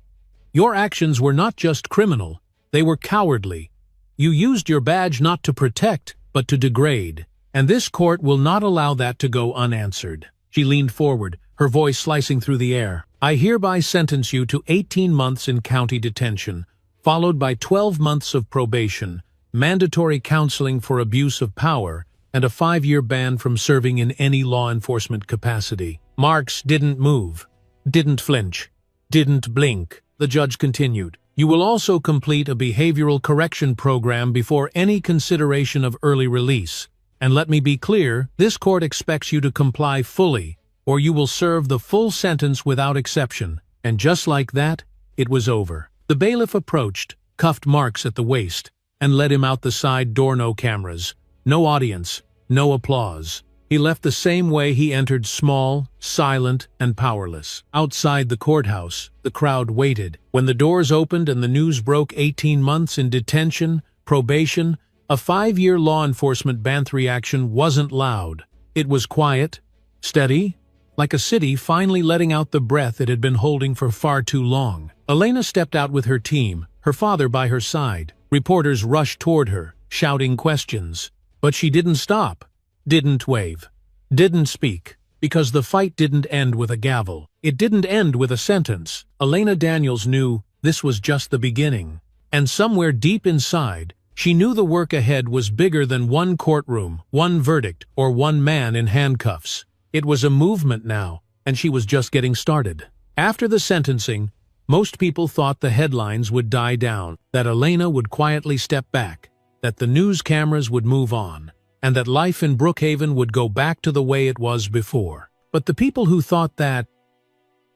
"your actions were not just criminal, they were cowardly. You used your badge not to protect, but to degrade. And this court will not allow that to go unanswered." She leaned forward, her voice slicing through the air. "I hereby sentence you to 18 months in county detention, followed by 12 months of probation, mandatory counseling for abuse of power, and a 5-year ban from serving in any law enforcement capacity." Marks didn't move, didn't flinch, didn't blink. The judge continued. "You will also complete a behavioral correction program before any consideration of early release. And let me be clear, this court expects you to comply fully, or you will serve the full sentence without exception." And just like that, it was over. The bailiff approached, cuffed Marks at the waist, and led him out the side door. No cameras, no audience, no applause. He left the same way he entered, small, silent, and powerless. Outside the courthouse, the crowd waited. When the doors opened and the news broke, 18 months in detention, probation, a 5-year law enforcement ban, the reaction wasn't loud. It was quiet, steady, like a city finally letting out the breath it had been holding for far too long. Elena stepped out with her team, her father by her side. Reporters rushed toward her, shouting questions. But she didn't stop, didn't wave, didn't speak, because the fight didn't end with a gavel. It didn't end with a sentence. Elena Daniels knew this was just the beginning. And somewhere deep inside, she knew the work ahead was bigger than one courtroom, one verdict, or one man in handcuffs. It was a movement now, and she was just getting started. After the sentencing, most people thought the headlines would die down, that Elena would quietly step back, that the news cameras would move on, and that life in Brookhaven would go back to the way it was before. But the people who thought that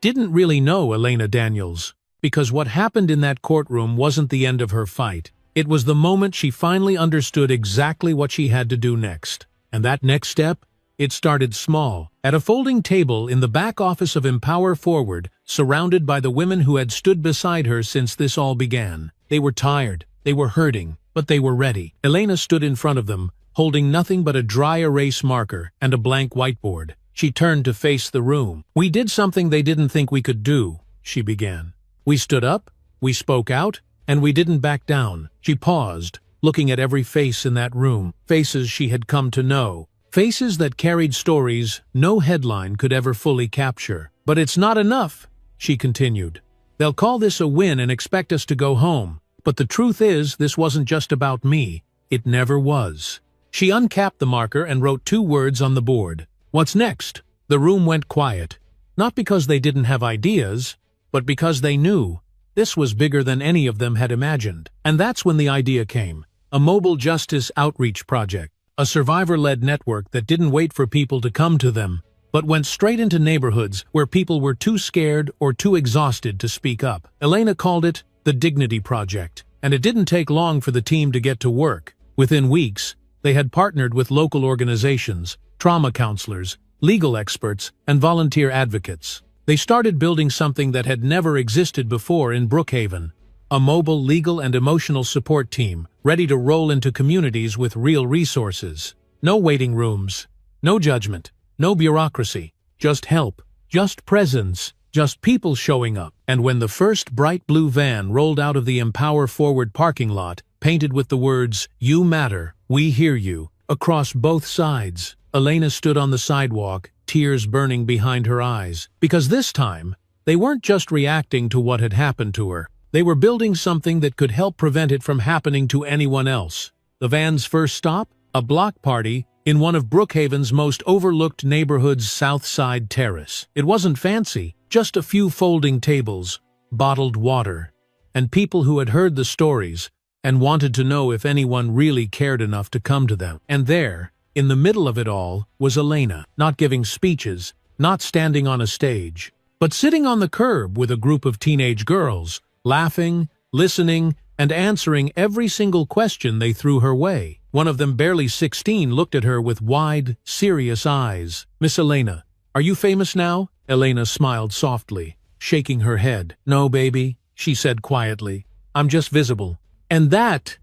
didn't really know Elena Daniels, because what happened in that courtroom wasn't the end of her fight. It was the moment she finally understood exactly what she had to do next. And that next step? It started small, at a folding table in the back office of Empower Forward, surrounded by the women who had stood beside her since this all began. They were tired, they were hurting, but they were ready. Elena stood in front of them, holding nothing but a dry erase marker and a blank whiteboard. She turned to face the room. "We did something they didn't think we could do," she began. "We stood up, we spoke out, and we didn't back down." She paused, looking at every face in that room, faces she had come to know, faces that carried stories no headline could ever fully capture. "But it's not enough," she continued. "They'll call this a win and expect us to go home. But the truth is, this wasn't just about me. It never was." She uncapped the marker and wrote 2 words on the board. "What's next?" The room went quiet, not because they didn't have ideas, but because they knew this was bigger than any of them had imagined. And that's when the idea came. A mobile justice outreach project. A survivor-led network that didn't wait for people to come to them, but went straight into neighborhoods where people were too scared or too exhausted to speak up. Elena called it the Dignity Project, and it didn't take long for the team to get to work. Within weeks, they had partnered with local organizations, trauma counselors, legal experts, and volunteer advocates. They started building something that had never existed before in Brookhaven, a mobile legal and emotional support team, ready to roll into communities with real resources. No waiting rooms, no judgment, no bureaucracy, just help, just presence, just people showing up. And when the first bright blue van rolled out of the Empower Forward parking lot, painted with the words, "You matter, we hear you," across both sides, Elena stood on the sidewalk, tears burning behind her eyes. Because this time, they weren't just reacting to what had happened to her. They were building something that could help prevent it from happening to anyone else. The van's first stop? A block party in one of Brookhaven's most overlooked neighborhoods, South Side Terrace. It wasn't fancy, just a few folding tables, bottled water, and people who had heard the stories and wanted to know if anyone really cared enough to come to them. And there, In the middle of it all was Elena, not giving speeches, not standing on a stage, but sitting on the curb with a group of teenage girls, laughing, listening, and answering every single question they threw her way. One of them, barely 16, looked at her with wide, serious eyes. "Miss Elena, are you famous now?" Elena smiled softly, shaking her head. "No, baby," she said quietly. "I'm just visible." And that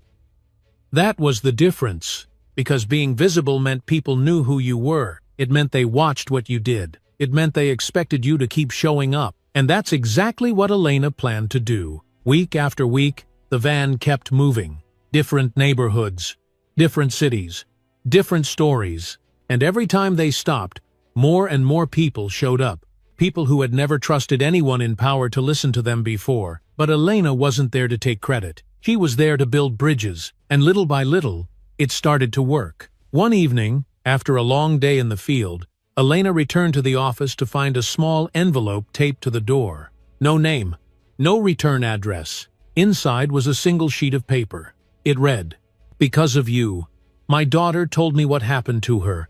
was the difference. Because being visible meant people knew who you were. It meant they watched what you did. It meant they expected you to keep showing up. And that's exactly what Elena planned to do. Week after week, the van kept moving. Different neighborhoods, different cities, different stories. And every time they stopped, more and more people showed up. People who had never trusted anyone in power to listen to them before. But Elena wasn't there to take credit. She was there to build bridges. And little by little, it started to work. One evening, after a long day in the field, Elena returned to the office to find a small envelope taped to the door. No name, no return address. Inside was a single sheet of paper. It read, "Because of you, my daughter told me what happened to her.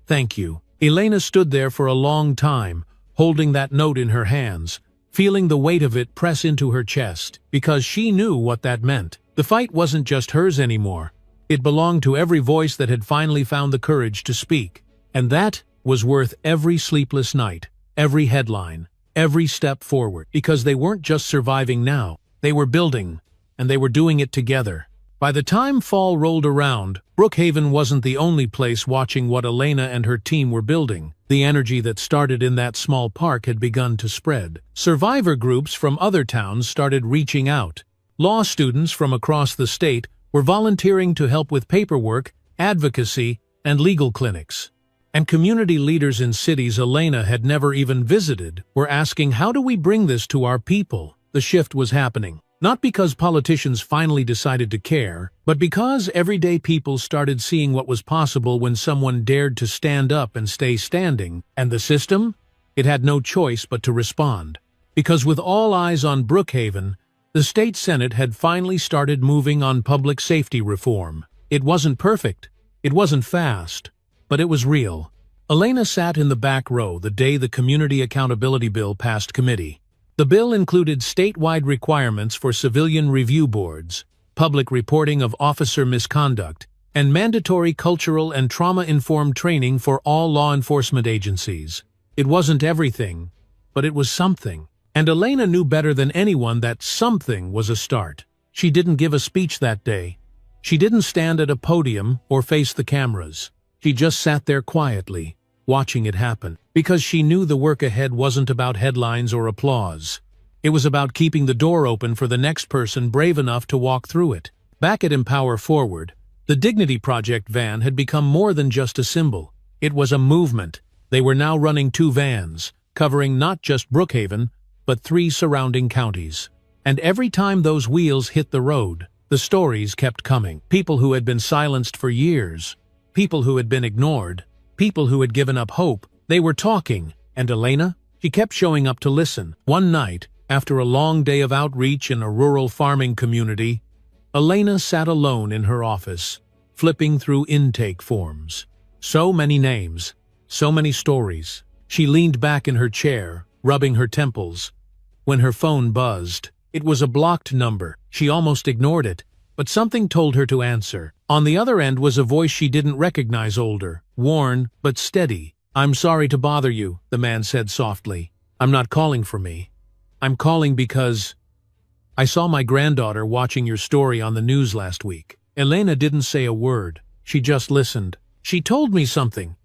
Thank you." Elena stood there for a long time, holding that note in her hands, feeling the weight of it press into her chest, because she knew what that meant. The fight wasn't just hers anymore. It belonged to every voice that had finally found the courage to speak. And that was worth every sleepless night, every headline, every step forward. Because they weren't just surviving now, they were building, and they were doing it together. By the time fall rolled around, Brookhaven wasn't the only place watching what Elena and her team were building. The energy that started in that small park had begun to spread. Survivor groups from other towns started reaching out. Law students from across the state were volunteering to help with paperwork, advocacy, and legal clinics. And community leaders in cities Elena had never even visited were asking, how do we bring this to our people? The shift was happening. Not because politicians finally decided to care, but because everyday people started seeing what was possible when someone dared to stand up and stay standing. And the system? It had no choice but to respond. Because with all eyes on Brookhaven, the state Senate had finally started moving on public safety reform. It wasn't perfect, it wasn't fast, but it was real. Elena sat in the back row the day the Community Accountability Bill passed committee. The bill included statewide requirements for civilian review boards, public reporting of officer misconduct, and mandatory cultural and trauma-informed training for all law enforcement agencies. It wasn't everything, but it was something. And Elena knew better than anyone that something was a start. She didn't give a speech that day. She didn't stand at a podium or face the cameras. She just sat there quietly, watching it happen. Because she knew the work ahead wasn't about headlines or applause. It was about keeping the door open for the next person brave enough to walk through it. Back at Empower Forward, the Dignity Project van had become more than just a symbol. It was a movement. They were now running 2 vans, covering not just Brookhaven, but 3 surrounding counties. And every time those wheels hit the road, the stories kept coming. People who had been silenced for years, people who had been ignored, people who had given up hope, they were talking. And Elena? She kept showing up to listen. One night, after a long day of outreach in a rural farming community, Elena sat alone in her office, flipping through intake forms. So many names, so many stories. She leaned back in her chair, rubbing her temples, when her phone buzzed. It was a blocked number. She almost ignored it, but something told her to answer. On the other end was a voice she didn't recognize, older, worn, but steady. "I'm sorry to bother you," the man said softly. "I'm not calling for me. I'm calling because I saw my granddaughter watching your story on the news last week." Elena didn't say a word. She just listened. "She told me something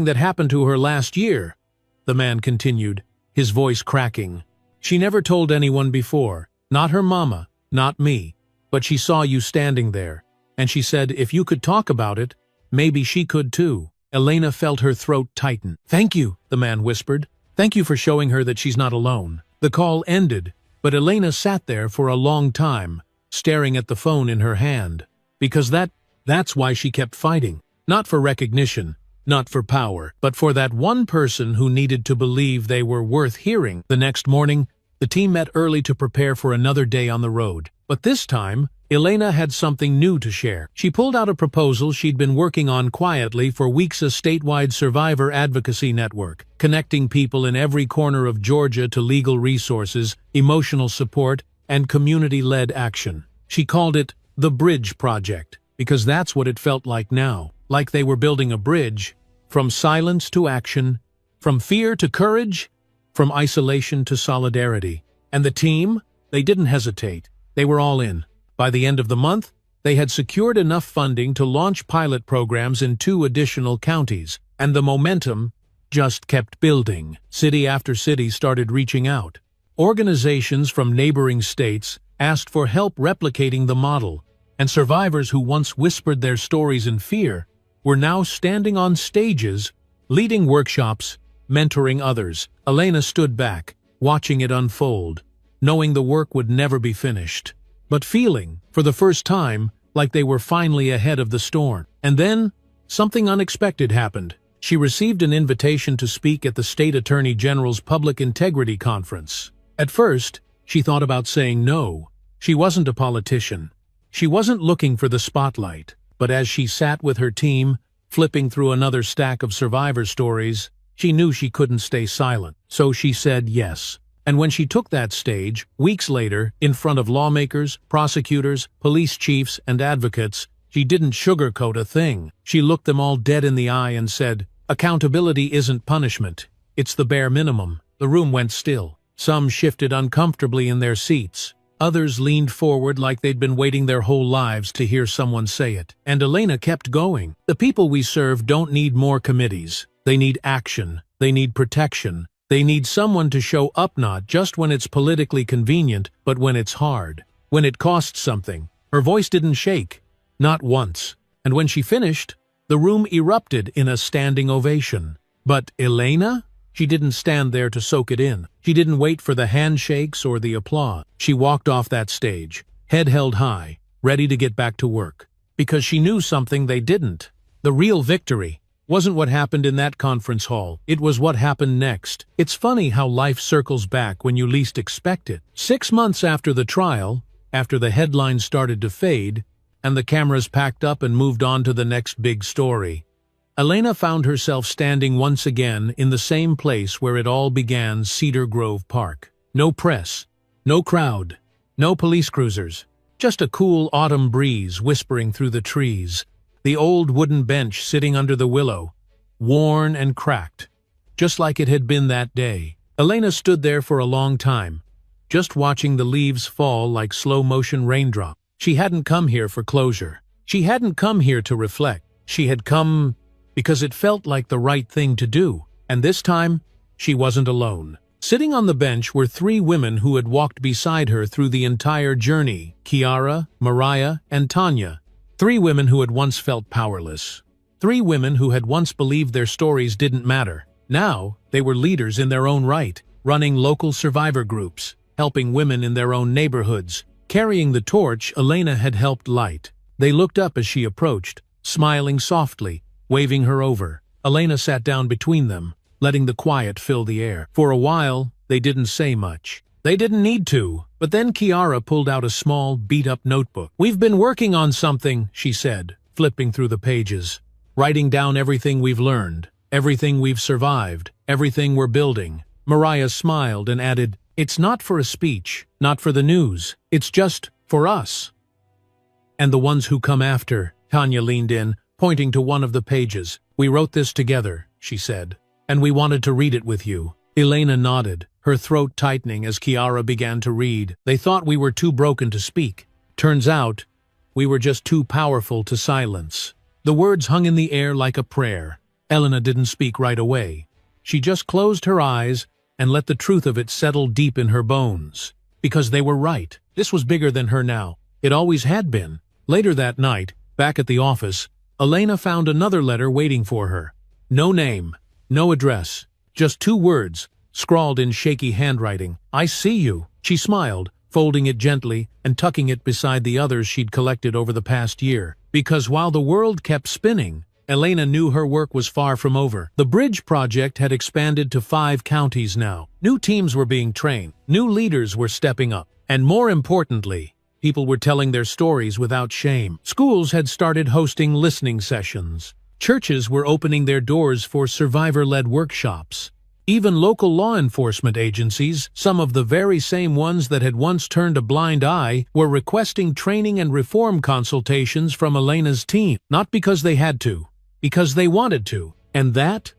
that happened to her last year," the man continued, his voice cracking. "She never told anyone before, not her mama, not me, but she saw you standing there, and she said if you could talk about it, maybe she could too." Elena felt her throat tighten. "Thank you," the man whispered. "Thank you for showing her that she's not alone." The call ended, but Elena sat there for a long time, staring at the phone in her hand. Because that's why she kept fighting. Not for recognition, not for power, but for that one person who needed to believe they were worth hearing. The next morning, the team met early to prepare for another day on the road. But this time, Elena had something new to share. She pulled out a proposal she'd been working on quietly for weeks, a statewide survivor advocacy network, connecting people in every corner of Georgia to legal resources, emotional support, and community-led action. She called it the Bridge Project, because that's what it felt like now. Like they were building a bridge, from silence to action, from fear to courage, from isolation to solidarity. And the team? They didn't hesitate. They were all in. By the end of the month, they had secured enough funding to launch pilot programs in 2 additional counties, and the momentum just kept building. City after city started reaching out. Organizations from neighboring states asked for help replicating the model, and survivors who once whispered their stories in fear were now standing on stages, leading workshops, mentoring others. Elena stood back, watching it unfold, knowing the work would never be finished, but feeling, for the first time, like they were finally ahead of the storm. And then, something unexpected happened. She received an invitation to speak at the State Attorney General's Public Integrity Conference. At first, she thought about saying no. She wasn't a politician. She wasn't looking for the spotlight. But as she sat with her team, flipping through another stack of survivor stories, she knew she couldn't stay silent. So she said yes. And when she took that stage, weeks later, in front of lawmakers, prosecutors, police chiefs, and advocates, she didn't sugarcoat a thing. She looked them all dead in the eye and said, "Accountability isn't punishment. It's the bare minimum." The room went still. Some shifted uncomfortably in their seats. Others leaned forward like they'd been waiting their whole lives to hear someone say it. And Elena kept going. The people we serve don't need more committees. They need action. They need protection. They need someone to show up not just when it's politically convenient, but when it's hard. When it costs something. Her voice didn't shake. Not once. And when she finished, the room erupted in a standing ovation. But Elena? She didn't stand there to soak it in. She didn't wait for the handshakes or the applause. She walked off that stage, head held high, ready to get back to work. Because she knew something they didn't. The real victory wasn't what happened in that conference hall. It was what happened next. It's funny how life circles back when you least expect it. 6 months after the trial, after the headlines started to fade, and the cameras packed up and moved on to the next big story, Elena found herself standing once again in the same place where it all began, Cedar Grove Park. No press, no crowd, no police cruisers, just a cool autumn breeze whispering through the trees. The old wooden bench sitting under the willow, worn and cracked, just like it had been that day. Elena stood there for a long time, just watching the leaves fall like slow-motion raindrops. She hadn't come here for closure. She hadn't come here to reflect. She had come because it felt like the right thing to do. And this time, she wasn't alone. Sitting on the bench were 3 women who had walked beside her through the entire journey: Kiara, Mariah, and Tanya. 3 women who had once felt powerless. 3 women who had once believed their stories didn't matter. Now, they were leaders in their own right, running local survivor groups, helping women in their own neighborhoods, carrying the torch Elena had helped light. They looked up as she approached, smiling softly, waving her over. Elena sat down between them, letting the quiet fill the air. For a while, they didn't say much. They didn't need to, but then Kiara pulled out a small, beat-up notebook. "We've been working on something," she said, flipping through the pages, writing down everything we've learned, everything we've survived, everything we're building. Mariah smiled and added, "It's not for a speech, not for the news. It's just for us. And the ones who come after." Tanya leaned in, pointing to one of the pages. "We wrote this together," she said, "and we wanted to read it with you." Elena nodded, her throat tightening as Kiara began to read. "They thought we were too broken to speak. Turns out, we were just too powerful to silence." The words hung in the air like a prayer. Elena didn't speak right away. She just closed her eyes and let the truth of it settle deep in her bones. Because they were right. This was bigger than her now. It always had been. Later that night, back at the office, Elena found another letter waiting for her. No name, no address, just 2 words, scrawled in shaky handwriting. "I see you." She smiled, folding it gently and tucking it beside the others she'd collected over the past year. Because while the world kept spinning, Elena knew her work was far from over. The Bridge Project had expanded to 5 counties now. New teams were being trained. New leaders were stepping up. And more importantly, People were telling their stories without shame. Schools had started hosting listening sessions. Churches were opening their doors for survivor-led workshops. Even local law enforcement agencies, some of the very same ones that had once turned a blind eye, were requesting training and reform consultations from Elena's team. Not because they had to, because they wanted to. And that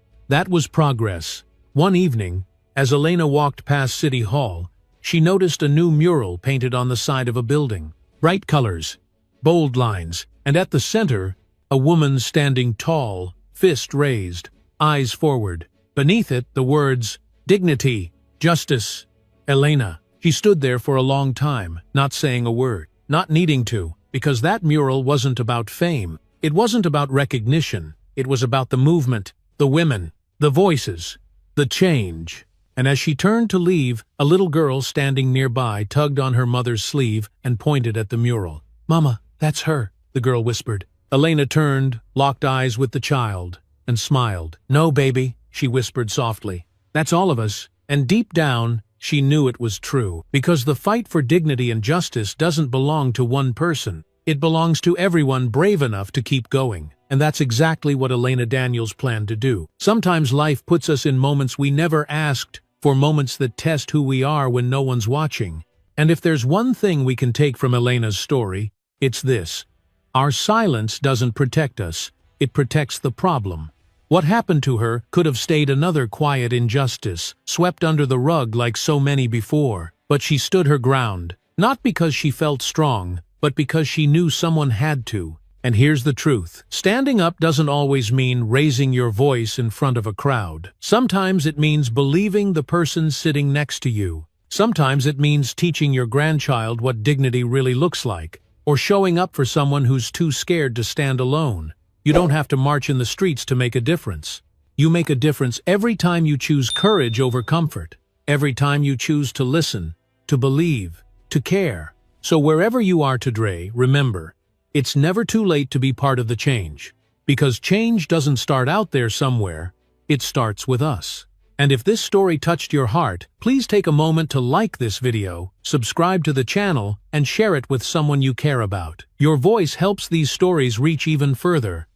was progress. One evening, as Elena walked past City Hall, she noticed a new mural painted on the side of a building. Bright colors, bold lines, and at the center, a woman standing tall, fist raised, eyes forward. Beneath it, the words, "Dignity, Justice, Elena." She stood there for a long time, not saying a word, not needing to, because that mural wasn't about fame. It wasn't about recognition. It was about the movement, the women, the voices, the change. And as she turned to leave, a little girl standing nearby tugged on her mother's sleeve and pointed at the mural. "Mama, that's her," the girl whispered. Elena turned, locked eyes with the child, and smiled. "No, baby," she whispered softly. "That's all of us." And deep down, she knew it was true, because the fight for dignity and justice doesn't belong to one person. It belongs to everyone brave enough to keep going. And that's exactly what Elena Daniels planned to do. Sometimes life puts us in moments we never asked for, moments that test who we are when no one's watching. And if there's one thing we can take from Elena's story, it's this. Our silence doesn't protect us, it protects the problem. What happened to her could have stayed another quiet injustice, swept under the rug like so many before. But she stood her ground, not because she felt strong, but because she knew someone had to. And here's the truth. Standing up doesn't always mean raising your voice in front of a crowd. Sometimes it means believing the person sitting next to you. Sometimes it means teaching your grandchild what dignity really looks like, or showing up for someone who's too scared to stand alone. You don't have to march in the streets to make a difference. You make a difference every time you choose courage over comfort, every time you choose to listen, to believe, to care. So wherever you are today, remember, it's never too late to be part of the change. Because change doesn't start out there somewhere, it starts with us. And if this story touched your heart, please take a moment to like this video, subscribe to the channel, and share it with someone you care about. Your voice helps these stories reach even further.